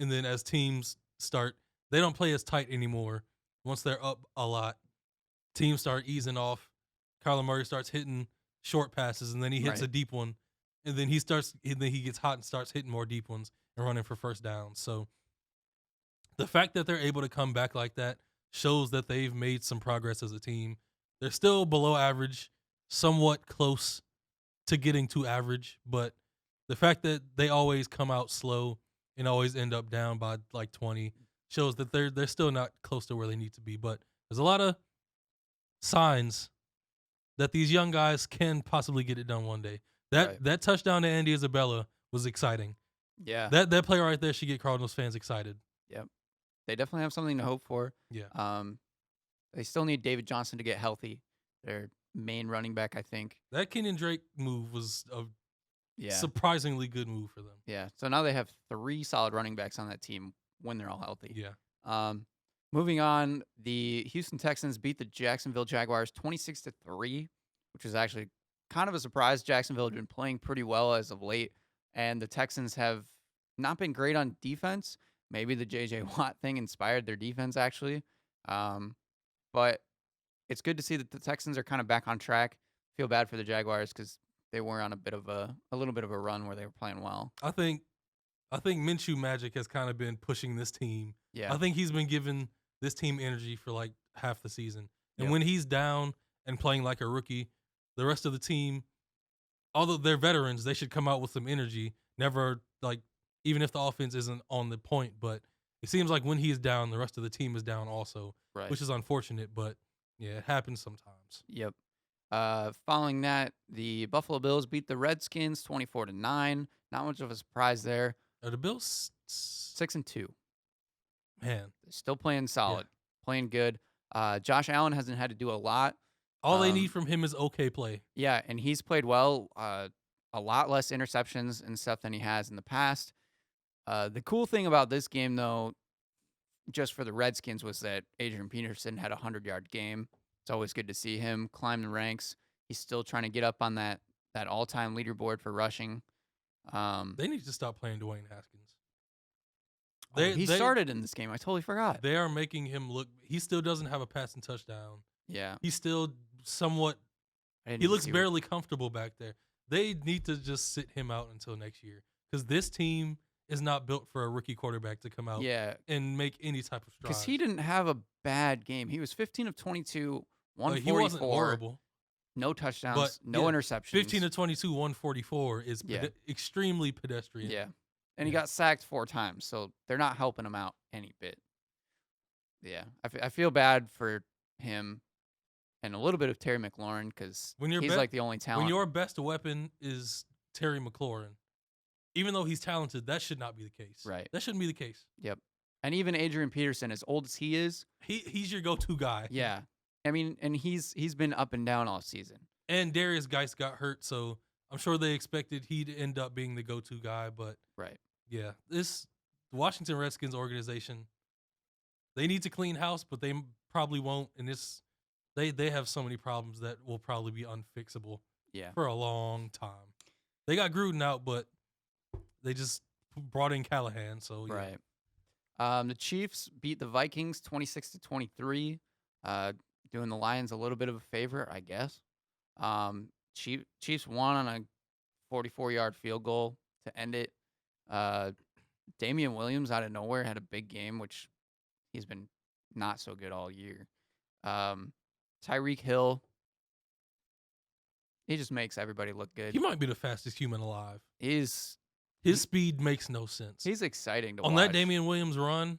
and then as teams start, they don't play as tight anymore. Once they're up a lot, teams start easing off. Kyler Murray starts hitting short passes, and then he hits Right. a deep one, and then he gets hot and starts hitting more deep ones and running for first downs. So the fact that they're able to come back like that shows that they've made some progress as a team. They're still below average, somewhat close to getting to average, but the fact that they always come out slow and always end up down by like 20 shows that they're still not close to where they need to be. But there's a lot of signs that these young guys can possibly get it done one day. That touchdown to Andy Isabella was exciting. Yeah. That play right there should get Cardinals fans excited. They definitely have something to hope for. Yeah. They still need David Johnson to get healthy. Their main running back, I think. That Kenyon Drake move was a Yeah. surprisingly good move for them. Yeah. So now they have 3 solid running backs on that team when they're all healthy. Yeah. Moving on, the Houston Texans beat the Jacksonville Jaguars 26-3, which was actually kind of a surprise. Jacksonville had been playing pretty well as of late, and the Texans have not been great on defense. Maybe the J.J. Watt thing inspired their defense, actually. But it's good to see that the Texans are kind of back on track. Feel bad for the Jaguars because they were on a little bit of a run where they were playing well. I think Minshew Magic has kind of been pushing this team. Yeah. I think he's been giving this team energy for like half the season. And Yep. when he's down and playing like a rookie, the rest of the team, although they're veterans, they should come out with some energy. Never like, even if the offense isn't on the point, but it seems like when he's down, the rest of the team is down also, Right. which is unfortunate, but yeah, it happens sometimes. Yep. Following that, the Buffalo Bills beat the Redskins 24-9. Not much of a surprise there. Are the Bills 6-2. man, Still playing solid, playing good. Josh Allen hasn't had to do a lot. all they need from him is okay play. Yeah, and he's played well. A lot less interceptions and stuff than he has in the past. The cool thing about this game, though, just for the Redskins, was that Adrian Peterson had a 100-yard game. It's always good to see him climb the ranks. He's still trying to get up on that all-time leaderboard for rushing. They need to stop playing Dwayne Haskins. He started in this game. I totally forgot. They are making him look. He still doesn't have a passing touchdown. Yeah. He's still somewhat. I didn't He even looks see barely comfortable back there. They need to just sit him out until next year because this team is not built for a rookie quarterback to come out Yeah, and make any type of strides. because he didn't have a bad game. He was 15 of 22, 144. He wasn't horrible. No touchdowns, But, no yeah, interceptions. 15 to 22, 144 is extremely pedestrian. Yeah. And he got sacked 4 times, so they're not helping him out any bit. Yeah. I feel bad for him and a little bit of Terry McLaurin because he's like the only talent. When your best weapon is Terry McLaurin, even though he's talented, that should not be the case. Right. That shouldn't be the case. Yep. And even Adrian Peterson, as old as he is, he's your go-to guy. Yeah. I mean, and he's been up and down all season. And Darius Geis got hurt, so I'm sure they expected he'd end up being the go-to guy. But right. Yeah, the Washington Redskins organization, they need to clean house, but they probably won't. And they have so many problems that will probably be unfixable. Yeah. For a long time. They got Gruden out, but they just brought in Callahan. So yeah. Right. The Chiefs beat the Vikings 26-23, doing the Lions a little bit of a favor, I guess. Chiefs won on a 44-yard field goal to end it. Damian Williams out of nowhere had a big game, which he's been not so good all year. Tyreek Hill, he just makes everybody look good. He might be the fastest human alive. His speed makes no sense. He's exciting to watch. On that Damian Williams run,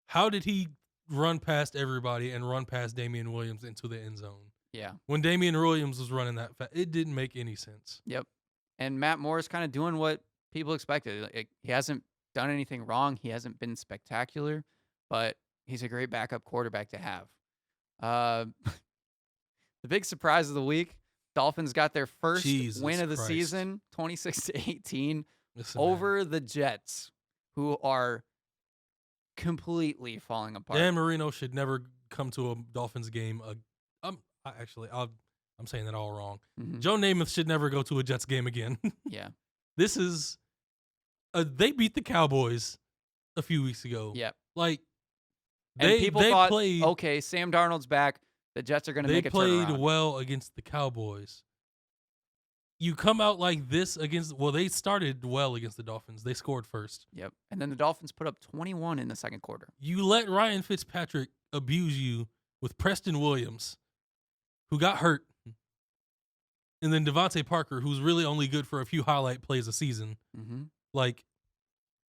how did he run past everybody and run past Damian Williams into the end zone? Yeah. When Damian Williams was running that fast, it didn't make any sense. Yep. And Matt Moore's kind of doing what people expected. He hasn't done anything wrong. He hasn't been spectacular, but he's a great backup quarterback to have. The big surprise of the week, Dolphins got their first win of the season, 26-18, over the Jets, who are completely falling apart. Dan Marino should never come to a Dolphins game. I'm saying that all wrong. Mm-hmm. Joe Namath should never go to a Jets game again. Yeah. This is they beat the Cowboys a few weeks ago. Yep. Like and people thought, okay, Sam Darnold's back. The Jets are going to make a turnaround. They played well against the Cowboys. You come out like this they started well against the Dolphins. They scored first. Yep. And then the Dolphins put up 21 in the second quarter. You let Ryan Fitzpatrick abuse you with Preston Williams, who got hurt, and then Devontae Parker, who's really only good for a few highlight plays a season. Mm-hmm. Like,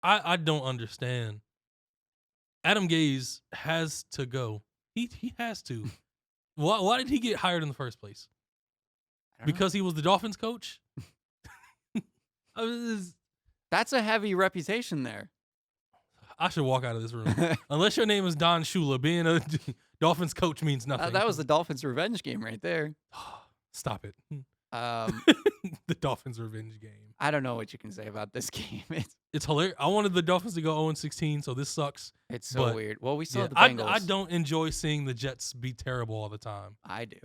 I don't understand. Adam Gase has to go. He has to. Why did he get hired in the first place? Because he was the Dolphins coach? That's a heavy reputation there. I should walk out of this room. Unless your name is Don Shula, being a Dolphins coach means nothing. That was the Dolphins' revenge game right there. Stop it. The Dolphins' revenge game. I don't know what you can say about this game. It's hilarious. I wanted the Dolphins to go 0-16, so this sucks. It's so weird. Well, we saw the Bengals. I don't enjoy seeing the Jets be terrible all the time. I do.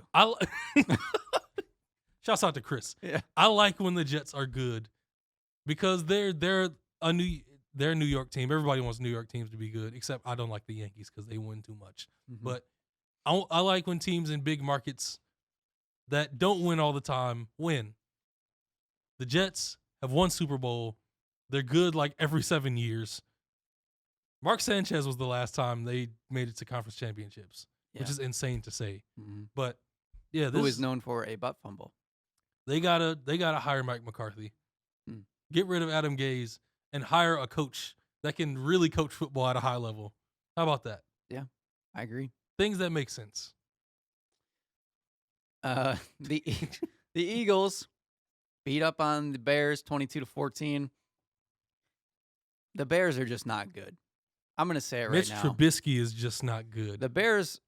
Shouts out to Chris. Yeah. I like when the Jets are good because they're a New York team. Everybody wants New York teams to be good, except I don't like the Yankees because they win too much. Mm-hmm. But I like when teams in big markets that don't win all the time win. The Jets have won Super Bowl. They're good like every 7 years. Mark Sanchez was the last time they made it to conference championships, which is insane to say. Mm-hmm. But yeah, who is known for a butt fumble. They gotta hire Mike McCarthy, get rid of Adam Gase, and hire a coach that can really coach football at a high level. How about that? Yeah, I agree. Things that make sense. The Eagles beat up on the Bears 22-14. The Bears are just not good. I'm gonna say it right now. Mitch Trubisky is just not good. The Bears'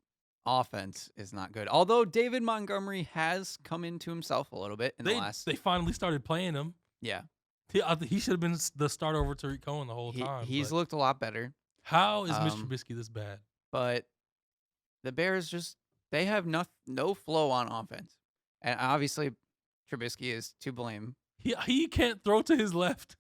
offense is not good. Although David Montgomery has come into himself a little bit in the last. They finally started playing him. Yeah. He should have been the starter over Tariq Cohen the whole time. He's looked a lot better. How is Mitch Trubisky this bad? But the Bears they have no flow on offense. And obviously Trubisky is to blame. He can't throw to his left.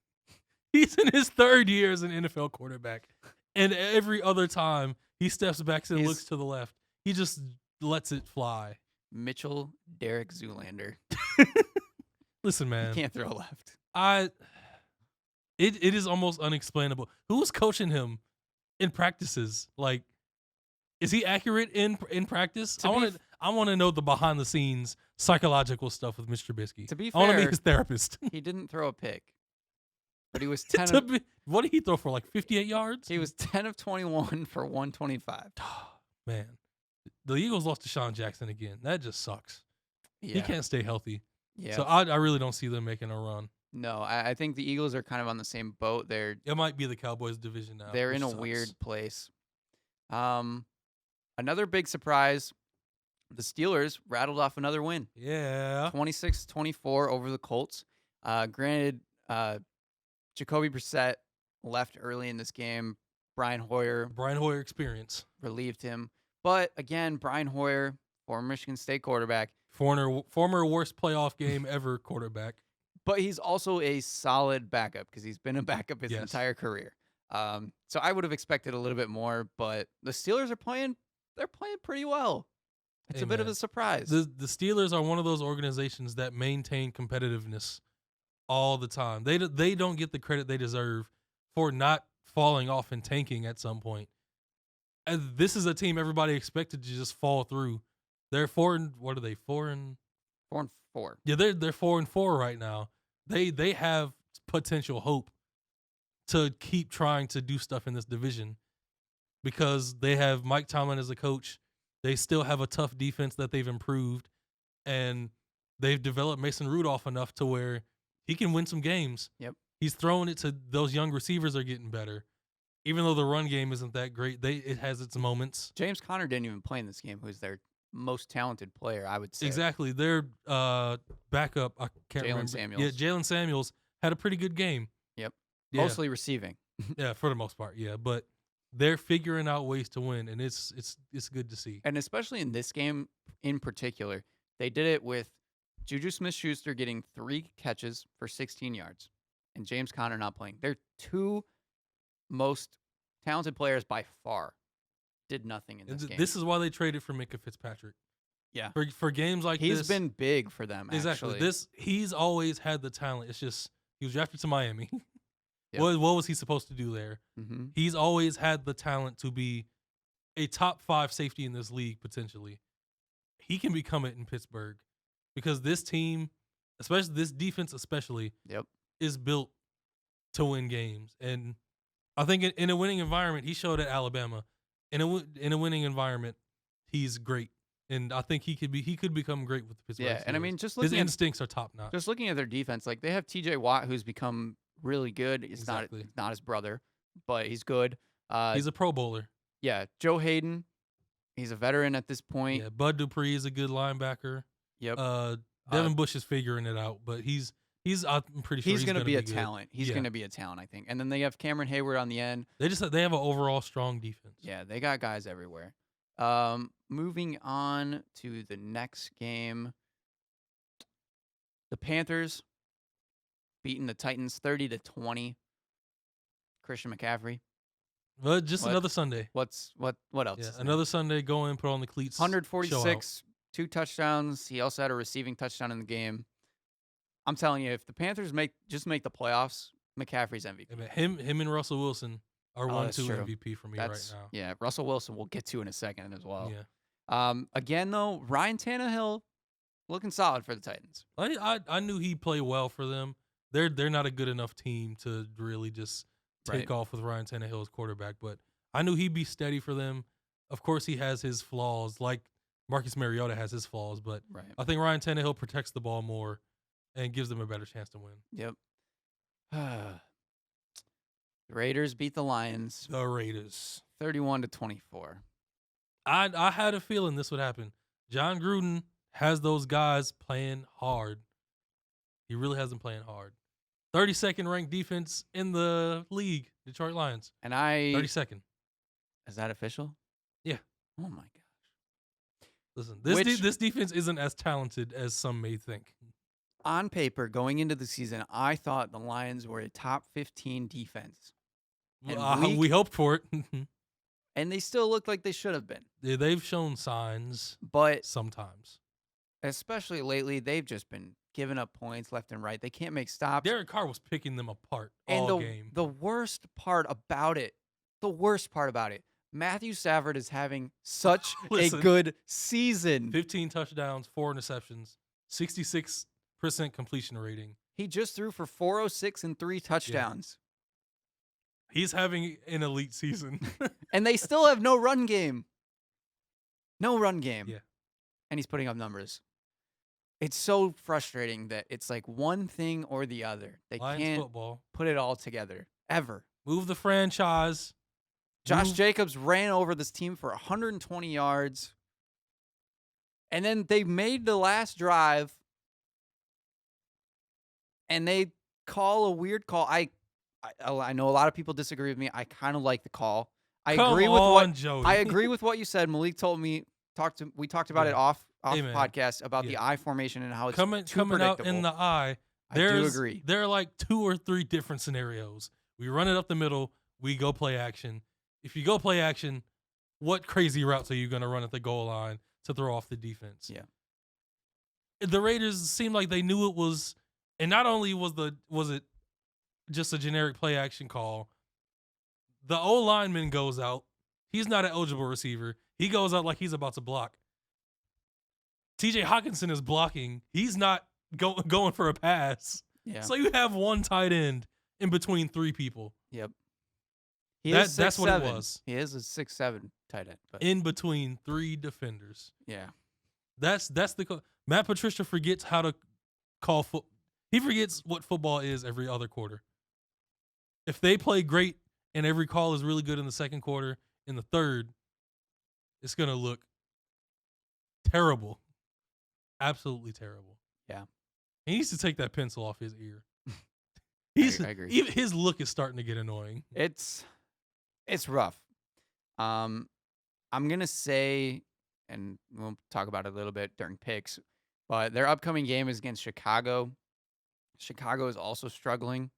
He's in his third year as an NFL quarterback. And every other time he steps back and looks to the left, he just lets it fly. Mitchell Derek Zoolander. Listen, man. He can't throw left. It is almost unexplainable. Who was coaching him in practices? Like, is he accurate in practice? I want to know the behind the scenes psychological stuff with Mr. Trubisky. To be I want to fair, be his therapist. he didn't throw a pick, but he was 10 of, What did he throw for, like 58 yards? he was 10 of 21 for 125. Man, the Eagles lost to Deshaun Jackson again. That just sucks. Yeah. He can't stay healthy. Yeah. So I really don't see them making a run. No, I think the Eagles are kind of on the same boat. It might be the Cowboys division now. They're in which a sucks. weird place. Another big surprise, the Steelers rattled off another win. Yeah. 26-24 over the Colts. Granted, Jacoby Brissett left early in this game. Brian Hoyer experience. relieved him. But again, Brian Hoyer, former Michigan State quarterback. Former worst playoff game ever quarterback. But he's also a solid backup because he's been a backup his Yes. entire career. So I would have expected a little bit more, but the Steelers are playing pretty well. It's Hey, a bit of man. a surprise. The Steelers are one of those organizations that maintain competitiveness all the time. They don't get the credit they deserve for not falling off and tanking at some point. And this is a team everybody expected to just fall through. They're 4-4. Four and four. Yeah, they're 4-4 right now. They have potential hope to keep trying to do stuff in this division because they have Mike Tomlin as a coach. They still have a tough defense that they've improved, and they've developed Mason Rudolph enough to where he can win some games. Yep. He's throwing it to those young receivers are getting better. Even though the run game isn't that great, it has its moments. James Conner didn't even play in this game, who's their most talented player, I would say. Exactly. Their backup, I can't Jalen remember. Samuels. Yeah, Jalen Samuels had a pretty good game. Yep. Yeah. Mostly receiving. Yeah, for the most part, yeah. But they're figuring out ways to win, and it's good to see. And especially in this game in particular, they did it with Juju Smith-Schuster getting 3 catches for 16 yards and James Conner not playing. Their two most talented players by far did nothing in this game. This is why they traded for Minka Fitzpatrick. Yeah. For games like this. He's been big for them, Exactly. actually. He's always had the talent. It's just he was drafted to Miami. Yep. What was he supposed to do there? Mm-hmm. He's always had the talent to be a top 5 safety in this league, potentially. He can become it in Pittsburgh because this team, especially this defense especially, Yep. is built to win games. And I think in a winning environment, he showed at Alabama. In a winning environment, he's great. And I think he could become great with the Pittsburgh Yeah, and I Steelers. mean, just his looking at instincts are top notch. Just looking at their defense, like they have TJ Watt, who's become really good. It's Exactly. not his brother, but he's good. He's a Pro Bowler. Yeah, Joe Hayden, he's a veteran at this point. Yeah, Bud Dupree is a good linebacker. Yep. Devin Bush is figuring it out, but I'm pretty sure he's going to be a good. talent. He's Yeah. going to be a talent, I think. And then they have Cameron Hayward on the end. They have an overall strong defense. Yeah, they got guys everywhere. Moving on to the next game, the Panthers beating the Titans 30-20. Christian McCaffrey. But just What? another Sunday. What else? Yeah, is there? another Sunday. Go in, put on the cleats. show out. 146, 2 touchdowns. He also had a receiving touchdown in the game. I'm telling you, if the Panthers make the playoffs, McCaffrey's MVP. I mean, him and Russell Wilson are that's 1-2 true. MVP for me That's right now. yeah. Russell Wilson we'll get to in a second as well. Yeah. Again though, Ryan Tannehill looking solid for the Titans. I knew he'd play well for them. They're not a good enough team to really just take off with Ryan Tannehill as quarterback, but I knew he'd be steady for them. Of course, he has his flaws, like Marcus Mariota has his flaws, but Right. I think Ryan Tannehill protects the ball more and gives them a better chance to win. Yep. The Raiders beat the Lions The Raiders. 31-24. I had a feeling this would happen. John Gruden has those guys playing hard. He really has them playing hard. 32nd ranked defense in the league, Detroit Lions. And 32nd. is that official? Yeah. Oh my gosh. Listen, Which- this defense isn't as talented as some may think. On paper, going into the season, I thought the Lions were a top 15 defense. And We hoped for it. And they still look like they should have been. Yeah, they've shown signs But sometimes. especially lately, they've just been giving up points left and right. They can't make stops. Derek Carr was picking them apart and all game. the worst part about it, Matthew Stafford is having such a Listen. good season. 15 touchdowns, 4 interceptions. 66% completion rating. He just threw for 406 and 3 touchdowns. He's having an elite season. And they still have no run game. No run game. Yeah. And he's putting up numbers. It's so frustrating that it's like one thing or the other. They Lions can't football. put it all together, ever. Move the franchise. Josh Jacobs ran over this team for 120 yards. And then they made the last drive. And they call a weird call. I know a lot of people disagree with me. I kind of like the call. I agree with what you said. Malik told me we talked about it off podcast about the I formation and how it's coming out in the I. I do agree. There are like 2 or 3 different scenarios. We run it up the middle. We go play action. If you go play action, what crazy routes are you going to run at the goal line to throw off the defense? Yeah. The Raiders seemed like they knew it was, and not only was it just a generic play action call. The O-lineman goes out. He's not an eligible receiver. He goes out like he's about to block. TJ Hawkinson is blocking. He's not going for a pass. Yeah. So you have one tight end in between 3 people. Yep. That's what it was. He is a 6'7" tight end. But in between 3 defenders. yeah. That's the Matt Patricia forgets how to call football. He forgets what football is every other quarter. If they play great and every call is really good in the second quarter, in the third, it's going to look terrible. Absolutely terrible. Yeah. He needs to take that pencil off his ear. I agree. Even his look is starting to get annoying. It's rough. I'm going to say, and we'll talk about it a little bit during picks, but their upcoming game is against Chicago. Chicago is also struggling.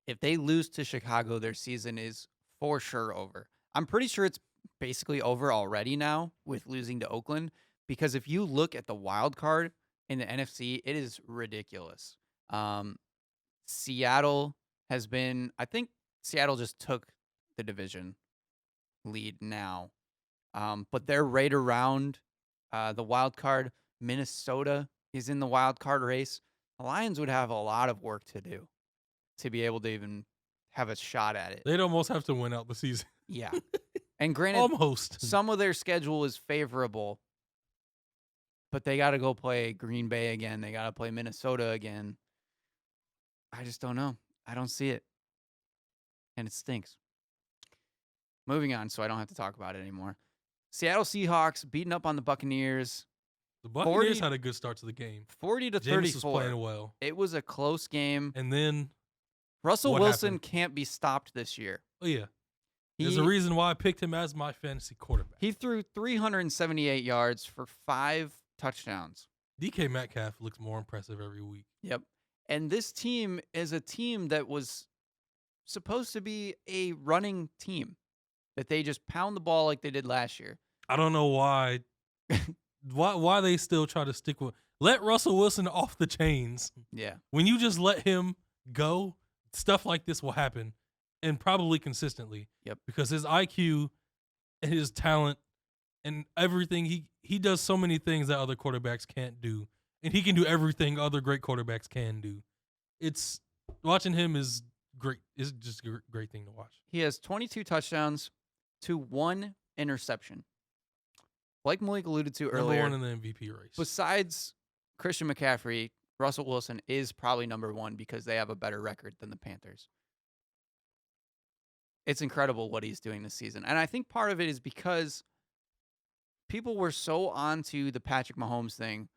If they lose to Chicago, their season is for sure over. I'm pretty sure it's basically over already now with losing to Oakland, because if you look at the wild card in the NFC, it is ridiculous. Seattle has been, I think Seattle just took the division lead now, but they're right around the wild card. Minnesota is in the wild card race. The Lions would have a lot of work to do to be able to even have a shot at it. They'd almost have to win out the season. Yeah. And granted, almost. Some of their schedule is favorable, but they got to go play Green Bay again. They got to play Minnesota again. I just don't know. I don't see it. And it stinks. Moving on, so I don't have to talk about it anymore. Seattle Seahawks beating up on the Buccaneers. The Buccaneers had a good start to the game. 40 to 34. Jameis was playing well. It was a close game. And then Russell Wilson can't be stopped this year. Oh, yeah. There's a reason why I picked him as my fantasy quarterback. He threw 378 yards for 5 touchdowns. DK Metcalf looks more impressive every week. Yep. And this team is a team that was supposed to be a running team, that they just pound the ball like they did last year. I don't know why why they still try to stick with. Let Russell Wilson off the chains. Yeah. When you just let him go, stuff like this will happen, and probably consistently. Yep. Because his IQ and his talent and everything, he does so many things that other quarterbacks can't do. And he can do everything other great quarterbacks can do. It's watching him is great. It's just a great thing to watch. He has 22 touchdowns to 1 interception. Like Malik alluded to earlier, number 1 in the MVP race. Besides Christian McCaffrey, Russell Wilson is probably number 1 because they have a better record than the Panthers. It's incredible what he's doing this season. And I think part of it is because people were so onto the Patrick Mahomes thing,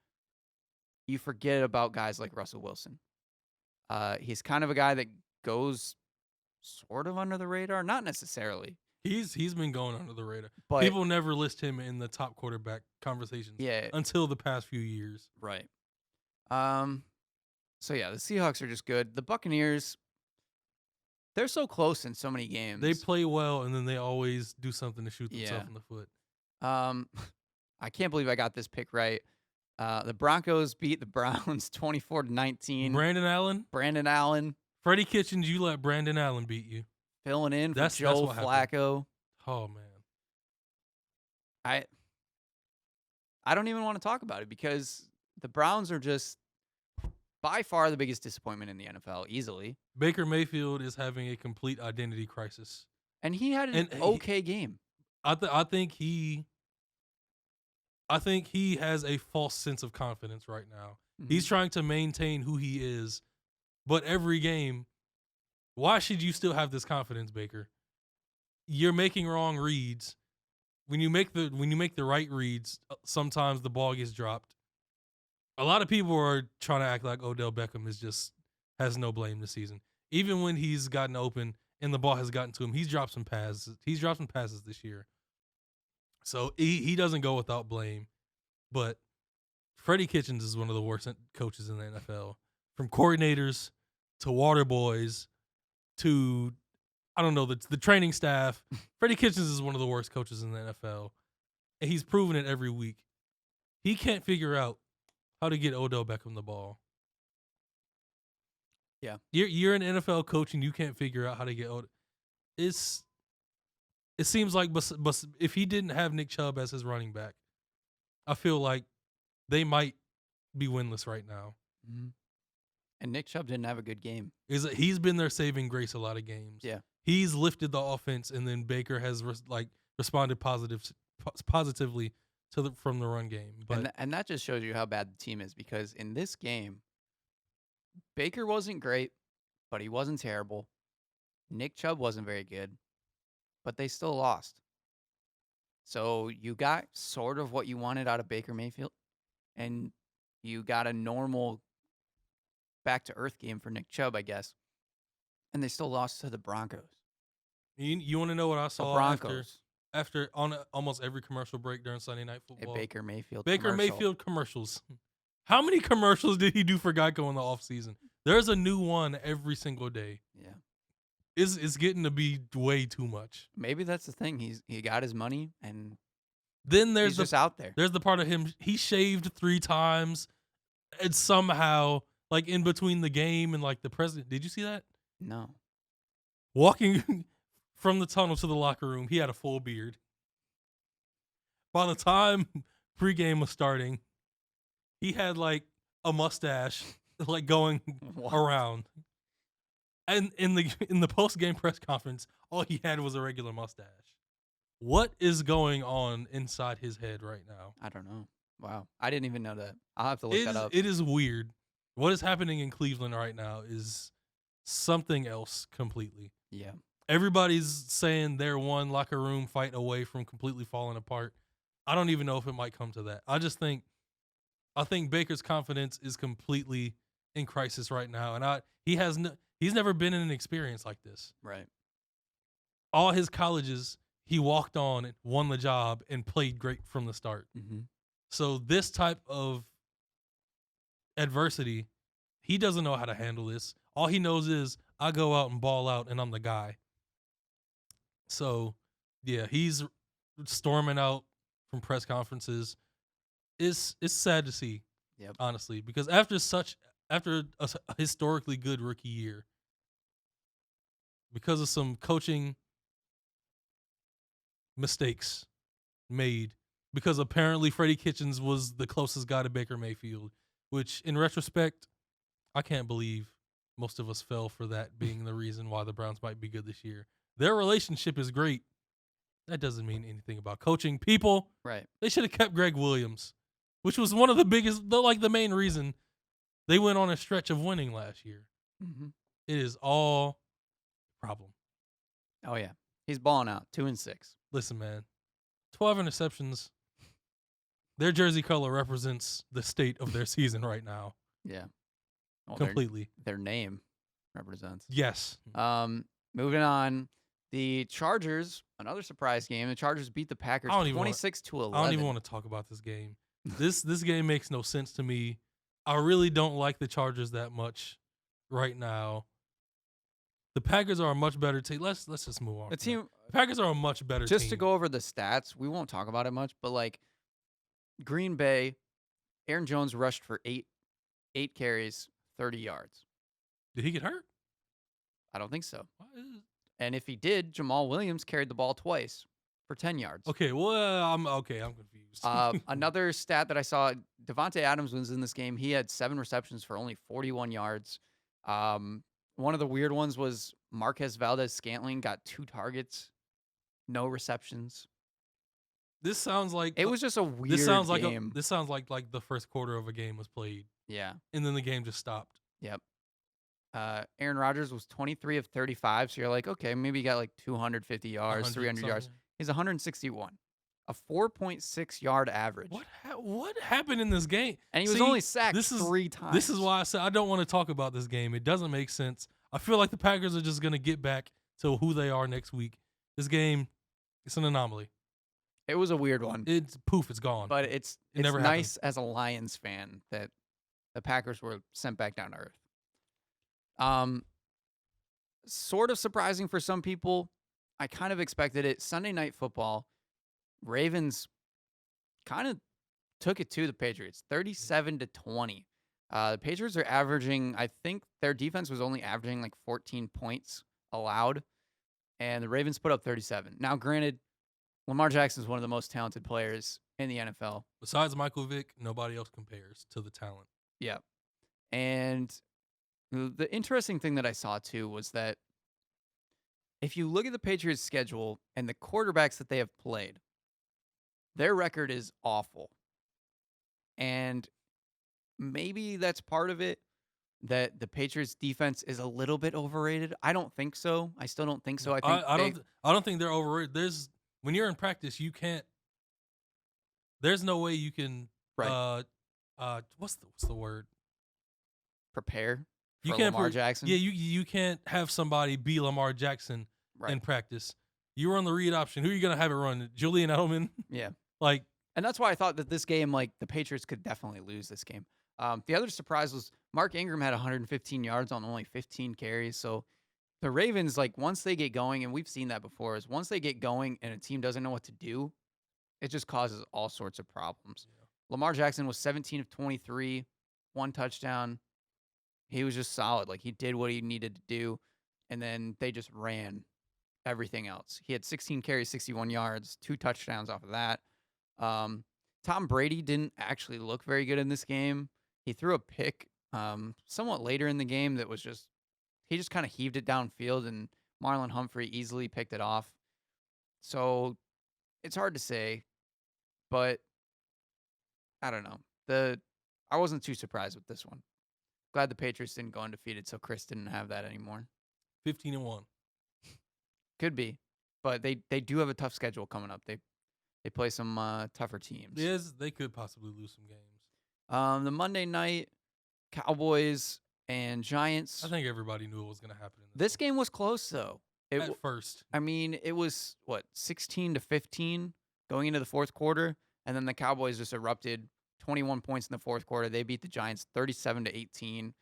you forget about guys like Russell Wilson. He's kind of a guy that goes sort of under the radar. Not necessarily. He's been going under the radar. But people never list him in the top quarterback conversations until the past few years. Right. So, yeah, the Seahawks are just good. The Buccaneers, they're so close in so many games. They play well, and then they always do something to shoot themselves in the foot. I can't believe I got this pick right. The Broncos beat the Browns 24-19. Brandon Allen. Freddie Kitchens, you let Brandon Allen beat you. Filling in for Joe Flacco. Oh, man. I don't even want to talk about it because The Browns are just by far the biggest disappointment in the NFL, easily. Baker Mayfield is having a complete identity crisis. And he had an okay game. I think he has a false sense of confidence right now. Mm-hmm. He's trying to maintain who he is, but every game, why should you still have this confidence, Baker? You're making wrong reads. When you make the right reads, sometimes the ball gets dropped. A lot of people are trying to act like Odell Beckham has no blame this season. Even when he's gotten open and the ball has gotten to him, he's dropped some passes. He's dropped some passes this year. So he doesn't go without blame. But Freddie Kitchens is one of the worst coaches in the NFL. From coordinators to water boys to, I don't know, the training staff. Freddie Kitchens is one of the worst coaches in the NFL. And he's proven it every week. He can't figure out how to get Odell Beckham the ball. Yeah. You're an NFL coach and you can't figure out how to get Odell. It seems like but if he didn't have Nick Chubb as his running back, I feel like they might be winless right now. Mm-hmm. And Nick Chubb didn't have a good game. He's been their saving grace a lot of games. Yeah. He's lifted the offense, and then Baker has responded positively from the run game. But and that just shows you how bad the team is, because in this game, Baker wasn't great, but he wasn't terrible. Nick Chubb wasn't very good, but they still lost. So you got sort of what you wanted out of Baker Mayfield, and you got a normal back-to-earth game for Nick Chubb, I guess. And they still lost to the Broncos. You want to know what I saw after on almost every commercial break during Sunday Night Football? A Baker Mayfield Mayfield commercials. How many commercials did he do for Geico in the offseason? There's a new one every single day. Yeah. It's getting to be way too much. Maybe that's the thing. He got his money, and then he's just out there. There's the part of him, he shaved 3 times, and somehow, like in between the game and like the president. Did you see that? No. Walking from the tunnel to the locker room, he had a full beard. By the time pregame was starting, he had like a mustache like going around. And in the post-game press conference, all he had was a regular mustache. What is going on inside his head right now? I don't know. Wow. I didn't even know that. I'll have to look that up. It is weird. What is happening in Cleveland right now is something else completely. Yeah. Everybody's saying they're one locker room fight away from completely falling apart. I don't even know if it might come to that. I think Baker's confidence is completely in crisis right now, and he's never been in an experience like this. Right. All his colleges, he walked on and won the job and played great from the start. Mm-hmm. So this type of adversity, he doesn't know how to handle this. All he knows is I go out and ball out and I'm the guy. So, yeah, he's storming out from press conferences. It's sad to see, yep, honestly, because after a historically good rookie year, because of some coaching mistakes made, because apparently Freddie Kitchens was the closest guy to Baker Mayfield, which in retrospect, I can't believe most of us fell for that being the reason why the Browns might be good this year. Their relationship is great. That doesn't mean anything about coaching people. Right. They should have kept Greg Williams, which was one of the biggest, the main reason they went on a stretch of winning last year. Mm-hmm. It is all problem. Oh, yeah. He's balling out, 2-6. Listen, man, 12 interceptions. Their jersey color represents the state of their season right now. Yeah. Well, completely. Their name represents. Yes. Moving on. The Chargers, another surprise game. The Chargers beat the Packers 26-11. I don't even want to talk about this game. This game makes no sense to me. I really don't like the Chargers that much right now. The Packers are a much better team. Let's just move on. The Packers are a much better team. Just to go over the stats, we won't talk about it much, but like Green Bay, Aaron Jones rushed for eight carries, 30 yards. Did he get hurt? I don't think so. And if he did, Jamal Williams carried the ball twice for 10 yards. Okay, well, I'm confused. Another stat that I saw, Devontae Adams was in this game. He had 7 receptions for only 41 yards. One of the weird ones was Marquez Valdez-Scantling got 2 targets, no receptions. This sounds like It was just a weird this sounds like game. this sounds like the first quarter of a game was played. Yeah. And then the game just stopped. Yep. Aaron Rodgers was 23 of 35, so you're like, okay, maybe he got like 250 yards, 300 yards. He's 161, a 4.6 yard average. What happened in this game? And he was only sacked 3 times. This is why I said I don't want to talk about this game. It doesn't make sense. I feel like the Packers are just going to get back to who they are next week. This game, it's an anomaly. It was a weird one. It's gone. But it's never nice as a Lions fan that the Packers were sent back down to earth. Sort of surprising for some people. I kind of expected it. Sunday Night Football, Ravens kind of took it to the Patriots, 37-20. The Patriots are averaging, I think their defense was only averaging like 14 points allowed, and the Ravens put up 37. Now, granted, Lamar Jackson is one of the most talented players in the NFL. Besides Michael Vick, nobody else compares to the talent. Yeah. And the interesting thing that I saw, too, was that if you look at the Patriots' schedule and the quarterbacks that they have played, their record is awful. And maybe that's part of it, that the Patriots' defense is a little bit overrated. I don't think so. I still don't think so. I don't think they're overrated. When you're in practice, you can't. There's no way you can. Right. What's the word? Prepare. You for can't Lamar Jackson. Yeah, you can't have somebody be Lamar Jackson in practice. You run the read option. Who are you gonna have it run? Julian Edelman? Yeah. And that's why I thought that this game, the Patriots could definitely lose this game. The other surprise was Mark Ingram had 115 yards on only 15 carries. So the Ravens, once they get going, and we've seen that before, is once they get going and a team doesn't know what to do, it just causes all sorts of problems. Yeah. Lamar Jackson was 17 of 23, 1 touchdown. He was just solid. He did what he needed to do, and then they just ran everything else. He had 16 carries, 61 yards, 2 touchdowns off of that. Tom Brady didn't actually look very good in this game. He threw a pick somewhat later in the game that was he just kind of heaved it downfield, and Marlon Humphrey easily picked it off. So it's hard to say, but I don't know. I wasn't too surprised with this one. Glad the Patriots didn't go undefeated, so Chris didn't have that anymore. 15-1. Could be, but they do have a tough schedule coming up. They play some tougher teams. Yes, they could possibly lose some games. The Monday night Cowboys and Giants. I think everybody knew what was going to happen. This game was close, though. At first. I mean, it was, 16-15 going into the fourth quarter, and then the Cowboys just erupted. 21 points in the fourth quarter. They beat the Giants 37-18.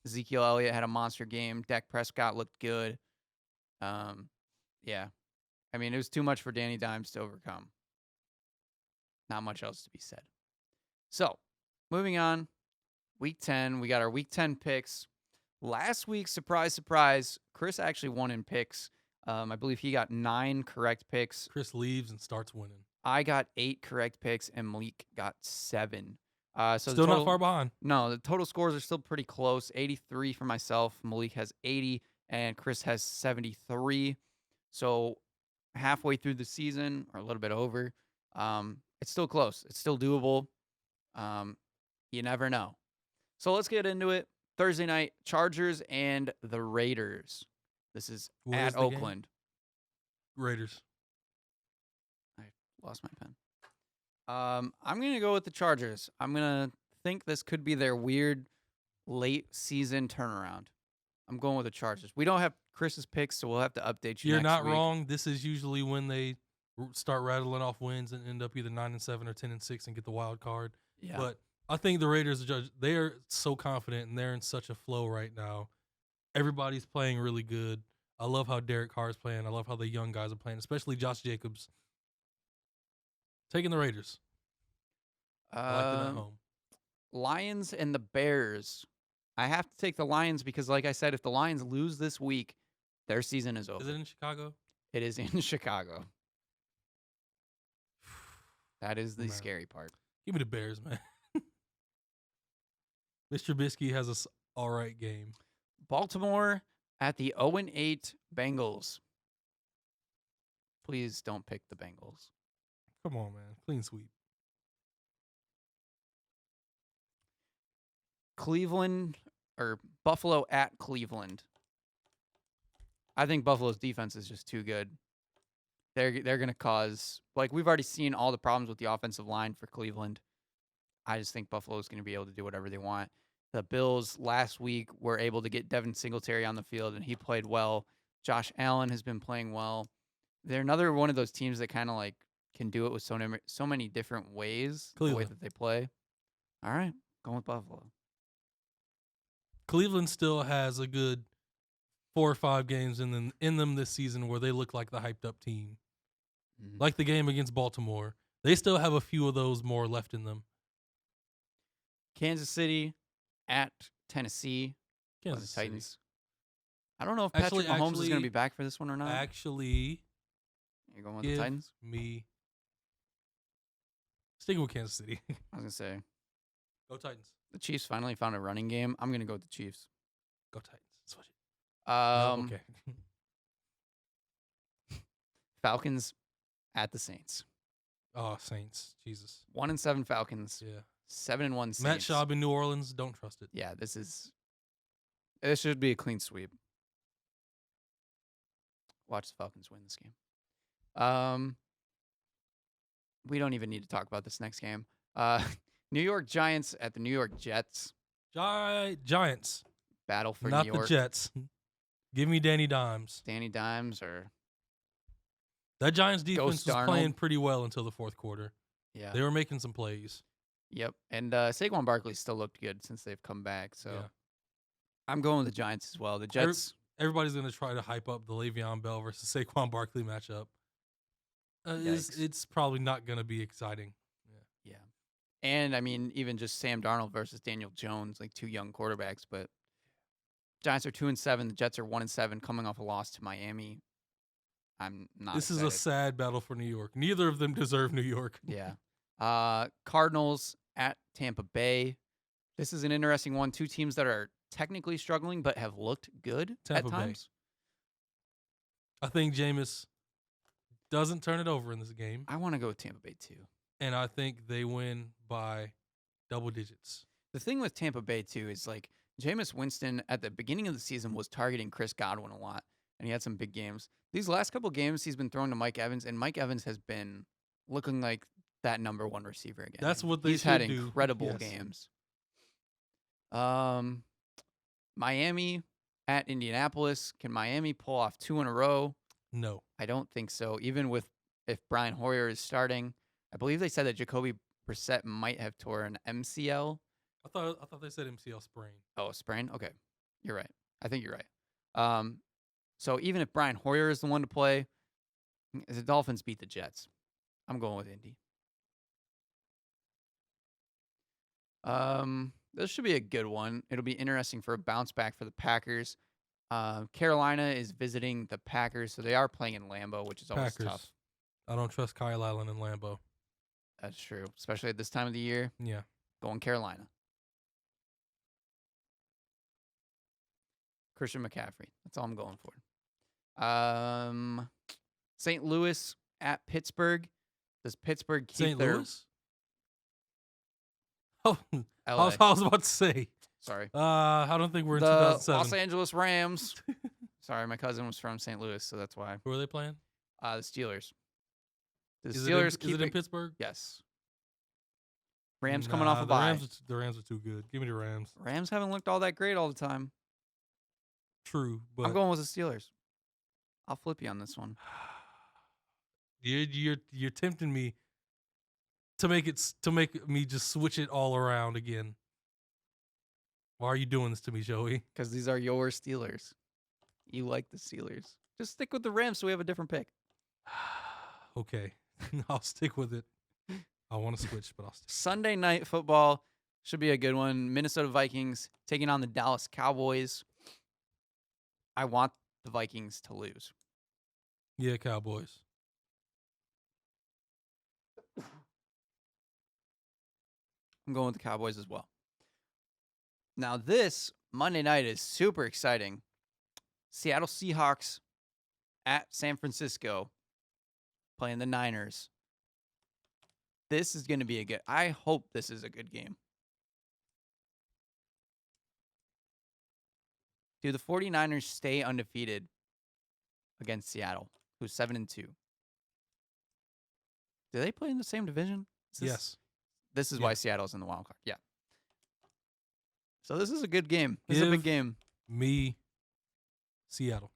Ezekiel Elliott had a monster game. Dak Prescott looked good. Yeah. I mean, it was too much for Danny Dimes to overcome. Not much else to be said. So, moving on. Week 10. We got our Week 10 picks. Last week, surprise, surprise, Chris actually won in picks. I believe he got 9 correct picks. Chris leaves and starts winning. I got 8 correct picks, and Malik got 7. So still not far behind. No, the total scores are still pretty close. 83 for myself. Malik has 80, and Chris has 73. So halfway through the season, or a little bit over, it's still close. It's still doable. You never know. So let's get into it. Thursday night, Chargers and the Raiders. This is at Oakland. Raiders. Lost my pen. I'm going to go with the Chargers. I'm going to think this could be their weird late season turnaround. I'm going with the Chargers. We don't have Chris's picks, so we'll have to update you. You're next not week. wrong. This is usually when they start rattling off wins and end up either 9-7 or 10-6 and get the wild card. Yeah. But I think the Raiders they are so confident and they're in such a flow right now. Everybody's playing really good. I love how Derek Carr is playing. I love how the young guys are playing, especially Josh Jacobs. Taking the Raiders. I like them at home. Lions and the Bears. I have to take the Lions because, like I said, if the Lions lose this week, their season is over. Is it in Chicago? It is in Chicago. That is the Man. scary part. Give me the Bears, man. Mr. Trubisky has a all right game. Baltimore at the 0-8 Bengals. Please don't pick the Bengals. Come on, man. Clean sweep. Buffalo at Cleveland. I think Buffalo's defense is just too good. They're going to cause, like, we've already seen all the problems with the offensive line for Cleveland. I just think Buffalo's going to be able to do whatever they want. The Bills last week were able to get Devin Singletary on the field, and he played well. Josh Allen has been playing well. They're another one of those teams that kind of like can do it with so many different ways, the way Cleveland. that they play. All right, going with Buffalo. Cleveland still has a good 4 or 5 games in them this season where they look like the hyped up team. Mhm. Like the game against Baltimore. They still have a few of those more left in them. Kansas City at Tennessee. Kansas the City. Titans. I don't know if Patrick Mahomes is going to be back for this one or not. Actually, You're going with the give Titans? me sticking with Kansas City. I was going to say, Go Titans. the Chiefs finally found a running game. I'm going to go with the Chiefs. Go Titans. Switch it. No? Okay. Falcons at the Saints. Oh, Saints. Jesus. 1-7 Falcons. Yeah. 7-1 Saints. Matt Schaub in New Orleans. Don't trust it. Yeah, this should be a clean sweep. Watch the Falcons win this game. We don't even need to talk about this next game. New York Giants at the New York Jets. Giants. Battle for Not New York. the Jets. Give me Danny Dimes. Danny Dimes or That Giants defense was Darnold. playing pretty well until the fourth quarter. yeah. They were making some plays. Yep. And Saquon Barkley still looked good since they've come back. So Yeah. I'm going with the Giants as well. The Jets. Everybody's going to try to hype up the Le'Veon Bell versus Saquon Barkley matchup. It's probably not going to be exciting. Yeah. And I mean, even just Sam Darnold versus Daniel Jones, like 2 young quarterbacks. But Giants are 2-7. The Jets are 1-7, coming off a loss to Miami. I'm not. This is a sad battle for New York. Neither of them deserve New York. Yeah. Cardinals at Tampa Bay. This is an interesting one. 2 teams that are technically struggling but have looked good Tampa at Bay. times. I think Jameis doesn't turn it over in this game, I want to go with Tampa Bay too. and I think they win by double digits. The thing with Tampa Bay too is like Jameis Winston at the beginning of the season was targeting Chris Godwin a lot, and he had some big games. These last couple games, he's been throwing to Mike Evans, and Mike Evans has been looking like that number 1 receiver again. That's And what they he's had should do. incredible Yes. games. Miami at Indianapolis. Can Miami pull off 2 in a row? No. I don't think so. Even if Brian Hoyer is starting, I believe they said that Jacoby Brissett might have tore an MCL. I thought they said MCL sprain. Oh, sprain? Okay. You're right. I think you're right. So even if Brian Hoyer is the one to play, the Dolphins beat the Jets. I'm going with Indy. This should be a good one. It'll be interesting for a bounce back for the Packers. Carolina is visiting the Packers, so they are playing in Lambeau, which is always Packers. tough. I don't trust Kyle Allen and Lambeau. That's true, especially at this time of the year. Yeah. Going Carolina. Christian McCaffrey. That's all I'm going for. St. Louis at Pittsburgh. Does Pittsburgh keep St. their Louis? Oh, I LA? was about to say. Sorry. I don't think we're in The 2007. Los Angeles Rams. Sorry, my cousin was from St. Louis, so that's why. Who are they playing? The Steelers. The Is Steelers it keep in Pittsburgh? Yes. Rams coming off a the bye. The Rams are too good. Give me the Rams. Rams haven't looked all that great all the time. True, but I'm going with the Steelers. I'll flip you on this one. you're tempting me to make me just switch it all around again. Why are you doing this to me, Joey? Because these are your Steelers. You like the Steelers. Just stick with the Rams so we have a different pick. Okay, I'll stick with it. I want to switch, but I'll stick. Sunday night football should be a good one. Minnesota Vikings taking on the Dallas Cowboys. I want the Vikings to lose. Yeah, Cowboys. I'm going with the Cowboys as well. Now, this Monday night is super exciting. Seattle Seahawks at San Francisco playing the Niners. This is going to be I hope this is a good game. Do the 49ers stay undefeated against Seattle, who's 7-2? Do they play in the same division? Yes. This is why Seattle's in the wild card. Yeah. So this is a good game. This is a big game. Me, Seattle.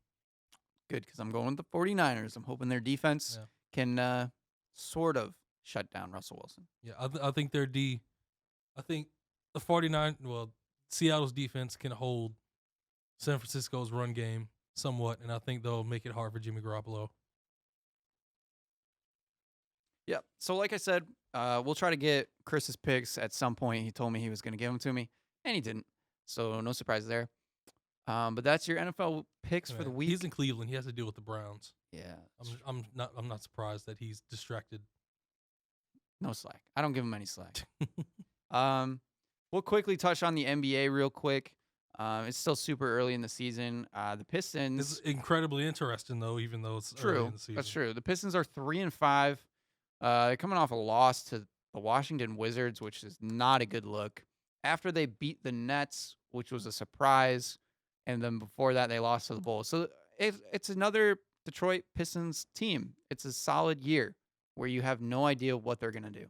Good, because I'm going with the 49ers. I'm hoping their defense can sort of shut down Russell Wilson. Yeah, I think their I think the Seattle's defense can hold San Francisco's run game somewhat, and I think they'll make it hard for Jimmy Garoppolo. Yeah. So like I said, we'll try to get Chris's picks at some point. He told me he was going to give them to me, and he didn't. So no surprise there. But that's your NFL picks for the week. He's in Cleveland. He has to deal with the Browns. Yeah. I'm not surprised that he's distracted. No slack. I don't give him any slack. We'll quickly touch on the NBA real quick. It's still super early in the season. The Pistons. It's incredibly interesting though, even though it's early in the season. That's true. The Pistons are 3-5. They're coming off a loss to the Washington Wizards, which is not a good look. After they beat the Nets, which was a surprise, and then before that they lost to the Bulls. So it's another Detroit Pistons team. It's a solid year where you have no idea what they're going to do.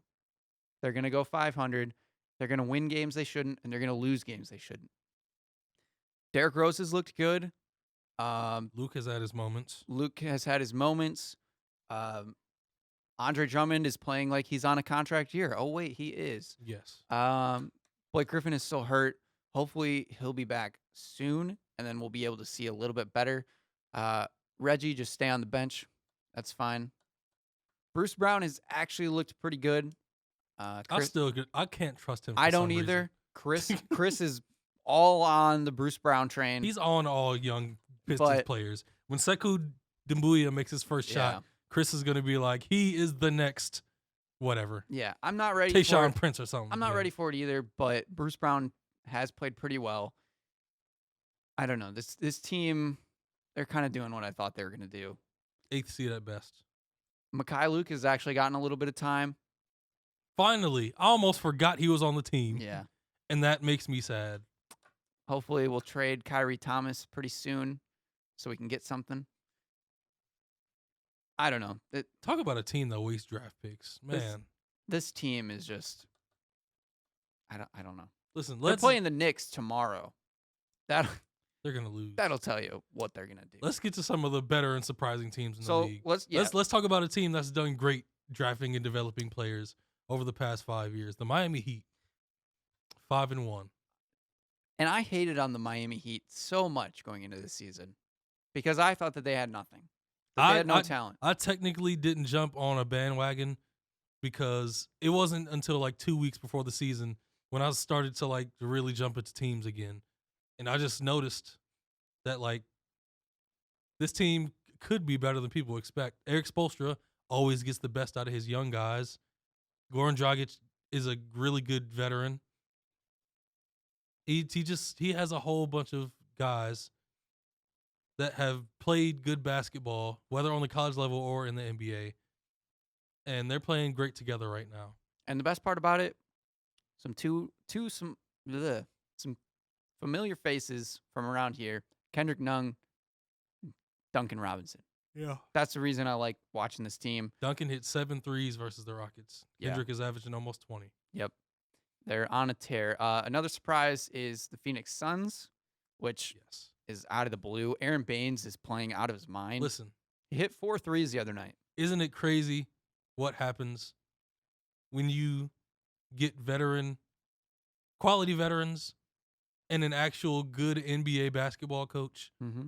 They're going to go 500. They're going to win games they shouldn't, and they're going to lose games they shouldn't. Derrick Rose has looked good. Luke has had his moments. Andre Drummond is playing like he's on a contract year. Oh, wait, he is. Yes. Blake Griffin is still hurt. Hopefully, he'll be back soon, and then we'll be able to see a little bit better. Reggie, just stay on the bench. That's fine. Bruce Brown has actually looked pretty good. I can't trust him. I don't either. Chris is all on the Bruce Brown train. He's on all young Pistons players. When Sekou Doumbouya makes his first shot, Chris is going to be like, he is the next whatever. Yeah, I'm not ready Tayshaun Prince or something. I'm not ready for it either, but Bruce Brown has played pretty well. I don't know. This team, they're kind of doing what I thought they were going to do. 8th seed at best. Mekhi Luke has actually gotten a little bit of time. Finally, I almost forgot he was on the team. Yeah. And that makes me sad. Hopefully we'll trade Kyrie Thomas pretty soon so we can get something. I don't know. Talk about a team that wastes draft picks. Man. This team is just I don't know. Listen, they're playing the Knicks tomorrow. They're going to lose. That'll tell you what they're going to do. Let's get to some of the better and surprising teams in the league. Let's talk about a team that's done great drafting and developing players over the past 5 years. The Miami Heat. 5-1. And I hated on the Miami Heat so much going into this season because I thought that they had nothing. They had no talent. I technically didn't jump on a bandwagon because it wasn't until like 2 weeks before the season when I started to really jump into teams again. And I just noticed that this team could be better than people expect. Eric Spoelstra always gets the best out of his young guys. Goran Dragic is a really good veteran. He has a whole bunch of guys that have played good basketball, whether on the college level or in the NBA, and they're playing great together right now. And the best part about it, some familiar faces from around here: Kendrick Nunn, Duncan Robinson. Yeah, that's the reason I like watching this team. Duncan hit 7 threes versus the Rockets. Kendrick is averaging almost 20. Yep. They're on a tear. Another surprise is the Phoenix Suns, which is out of the blue. Aaron Baines is playing out of his mind. Listen. He hit 4 threes the other night. Isn't it crazy what happens when you get quality veterans and an actual good NBA basketball coach? Mm-hmm.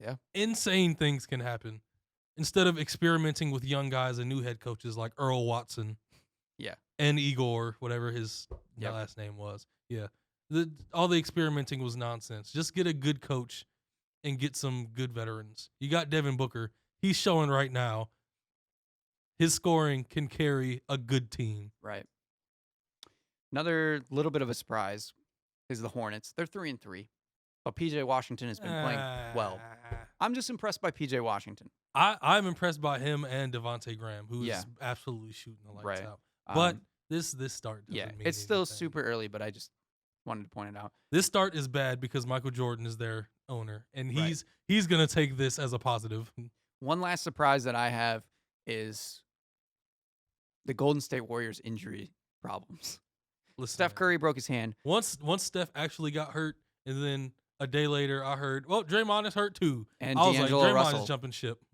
Yeah. Insane things can happen. Instead of experimenting with young guys and new head coaches like Earl Watson. Yeah. And Igor, whatever his last name was. Yeah. All the experimenting was nonsense. Just get a good coach and get some good veterans. You got Devin Booker. He's showing right now his scoring can carry a good team. Right. Another little bit of a surprise is the Hornets. They're 3-3, but PJ Washington has been playing well. I'm just impressed by PJ Washington. I'm impressed by him and Devontae Graham, who's Yeah. absolutely shooting the lights Right. out. But this start doesn't Yeah, mean it's still anything. super early, but I just wanted to point it out. This start is bad because Michael Jordan is their owner, and Right. he's gonna take this as a positive. One last surprise that I have is the Golden State Warriors injury problems. Listen, Steph man. Curry broke his hand. Once Steph actually got hurt, and then a day later I heard, well, Draymond is hurt too. And I was D'Angelo like, Draymond Russell. is jumping ship.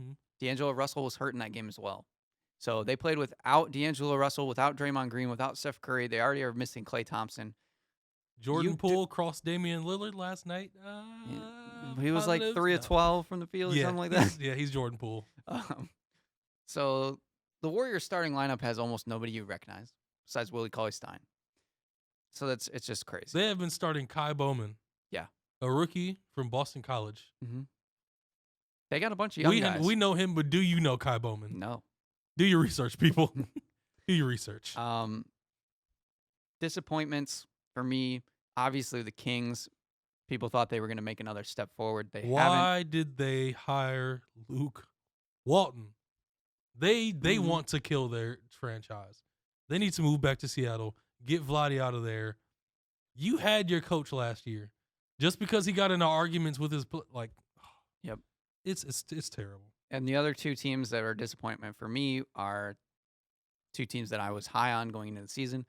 D'Angelo Russell was hurt in that game as well. So they played without D'Angelo Russell, without Draymond Green, without Steph Curry. They already are missing Klay Thompson. Jordan You Poole crossed Damian Lillard last night. He was like Positives? 3 of No. 12 from the field or Yeah, something like that. he's Jordan Poole. So the Warriors starting lineup has almost nobody you recognize besides Willie Cauley-Stein. So it's just crazy. They have been starting Kai Bowman. Yeah. A rookie from Boston College. They got a bunch of young guys. We know him, but do you know Kai Bowman? No. Do your research, people. Do your research. Disappointments for me, obviously the Kings. People thought they were going to make another step forward. They haven't. Why did they hire Luke Walton? They want to kill their franchise. They need to move back to Seattle. Get Vladdy out of there. You had your coach last year. Just because he got into arguments with his Yep. It's terrible. And the other two teams that are a disappointment for me are two teams that I was high on going into the season.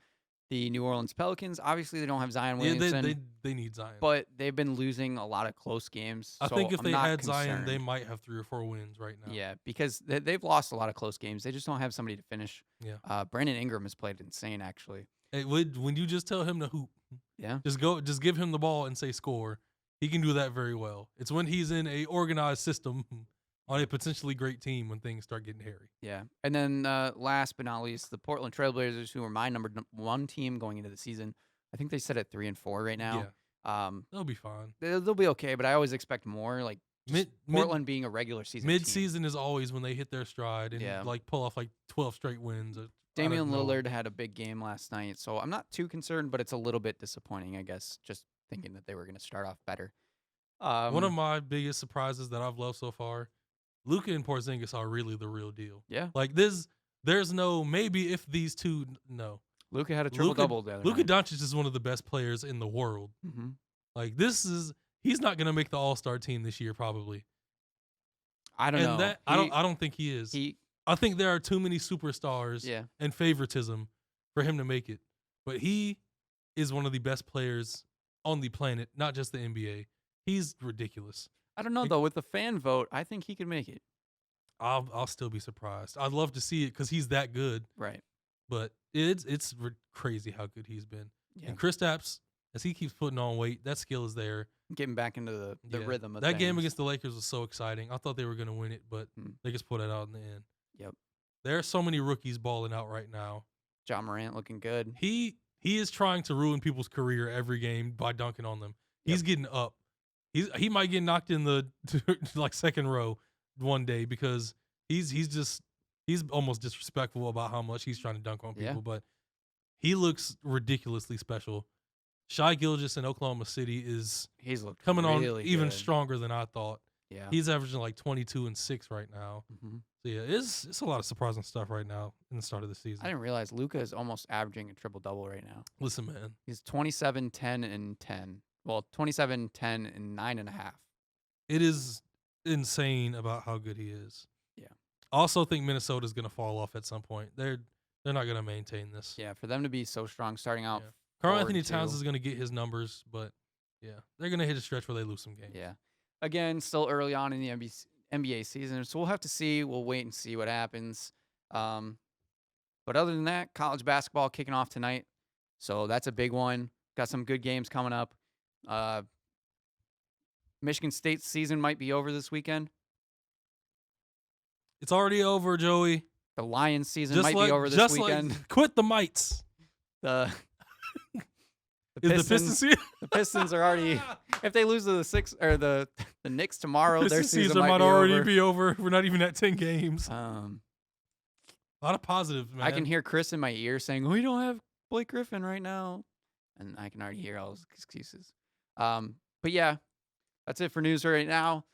The New Orleans Pelicans, obviously they don't have Zion Williamson, Yeah, they need Zion. but they've been losing a lot of close games. I so think if I'm they not had Zion, they concerned. might have 3 or 4 wins right now. Yeah, because they've lost a lot of close games. They just don't have somebody to finish. Yeah. Brandon Ingram has played insane, actually. When you just tell him to hoop, Yeah. just give him the ball and say score. He can do that very well. It's when he's in a organized system on a potentially great team when things start getting hairy. Yeah. And then last but not least, the Portland Trailblazers, who are my number one team going into the season. I think they sit at 3-4 right now. Yeah, they'll be fine. They'll be okay, but I always expect more. Like Portland being a regular season team. Mid-season is always when they hit their stride and pull off 12 straight wins. Damian Lillard had a big game last night, so I'm not too concerned, but it's a little bit disappointing, I guess, just thinking that they were going to start off better. One of my biggest surprises that I've loved so far, Luka and Porzingis are really the real deal. Yeah. Like there's no maybe if these two no. Luka had a triple-double the other Luka night. Doncic is one of the best players in the world. Mm-hmm. Like he's not going to make the All-Star team this year probably. I don't know. I don't think he is. I think there are too many superstars and favoritism for him to make it. But he is one of the best players on the planet, not just the NBA. He's ridiculous. I don't know, though. With the fan vote, I think he could make it. I'll still be surprised. I'd love to see it because he's that good. Right. But it's crazy how good he's been. Yeah. And Kristaps, as he keeps putting on weight, that skill is there. Getting back into the rhythm of that things. game against the Lakers was so exciting. I thought they were going to win it, but they just pulled it out in the end. Yep. There are so many rookies balling out right now. John Morant looking good. He is trying to ruin people's career every game by dunking on them. He's getting up. He might get knocked in the second row one day because he's almost disrespectful about how much he's trying to dunk on people. Yeah. But he looks ridiculously special. Shai Gilgeous in Oklahoma City he's looked coming really on even good. stronger than I thought. Yeah. He's averaging like 22 and 6 right now. Mm-hmm. So yeah, it's a lot of surprising stuff right now in the start of the season. I didn't realize Luka is almost averaging a triple-double right now. Listen, man. He's 27, 10, and 10. Well, 27, 10, and 9.5. It is insane about how good he is. Yeah. I also think Minnesota's going to fall off at some point. They're not going to maintain this. Yeah, for them to be so strong starting out. Yeah. Karl Anthony 4-2. Towns is going to get his numbers, but yeah, they're going to hit a stretch where they lose some games. Yeah. Again, still early on in the NBA season, so we'll have to see. We'll wait and see what happens. But other than that, college basketball kicking off tonight. So that's a big one. Got some good games coming up. Michigan State's season might be over this weekend. It's already over, Joey. The Lions season might be over this weekend. Quit the mites. The Is the Pistons here? The Pistons are already. If they lose to the Knicks tomorrow, their Pistons season might be already over. be over. We're not even at 10 games. A A lot of positives, man. I can hear Chris in my ear saying, "We don't have Blake Griffin right now. And I can already hear all those excuses. But yeah, that's it for news right now.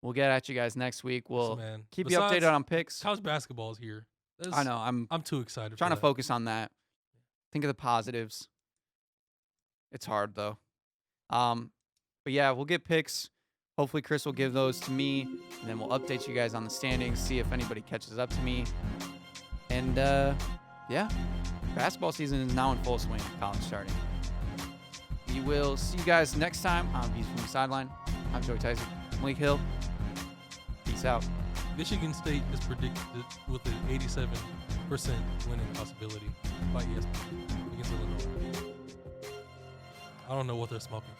We'll get at you guys next week. We'll Man, keep you updated on picks. College basketball is here. I know. I'm too excited. Trying for to that. focus on that. Think of the positives. It's hard though. But yeah, we'll get picks. Hopefully Chris will give those to me, and then we'll update you guys on the standings, see if anybody catches up to me. And yeah, basketball season is now in full swing. College starting. We will see you guys next time on Views from the Sideline. I'm Joey Tyson, Malik Hill. Peace out. Michigan State is predicted with an 87% winning possibility by ESPN against Illinois. I don't know what they're smoking.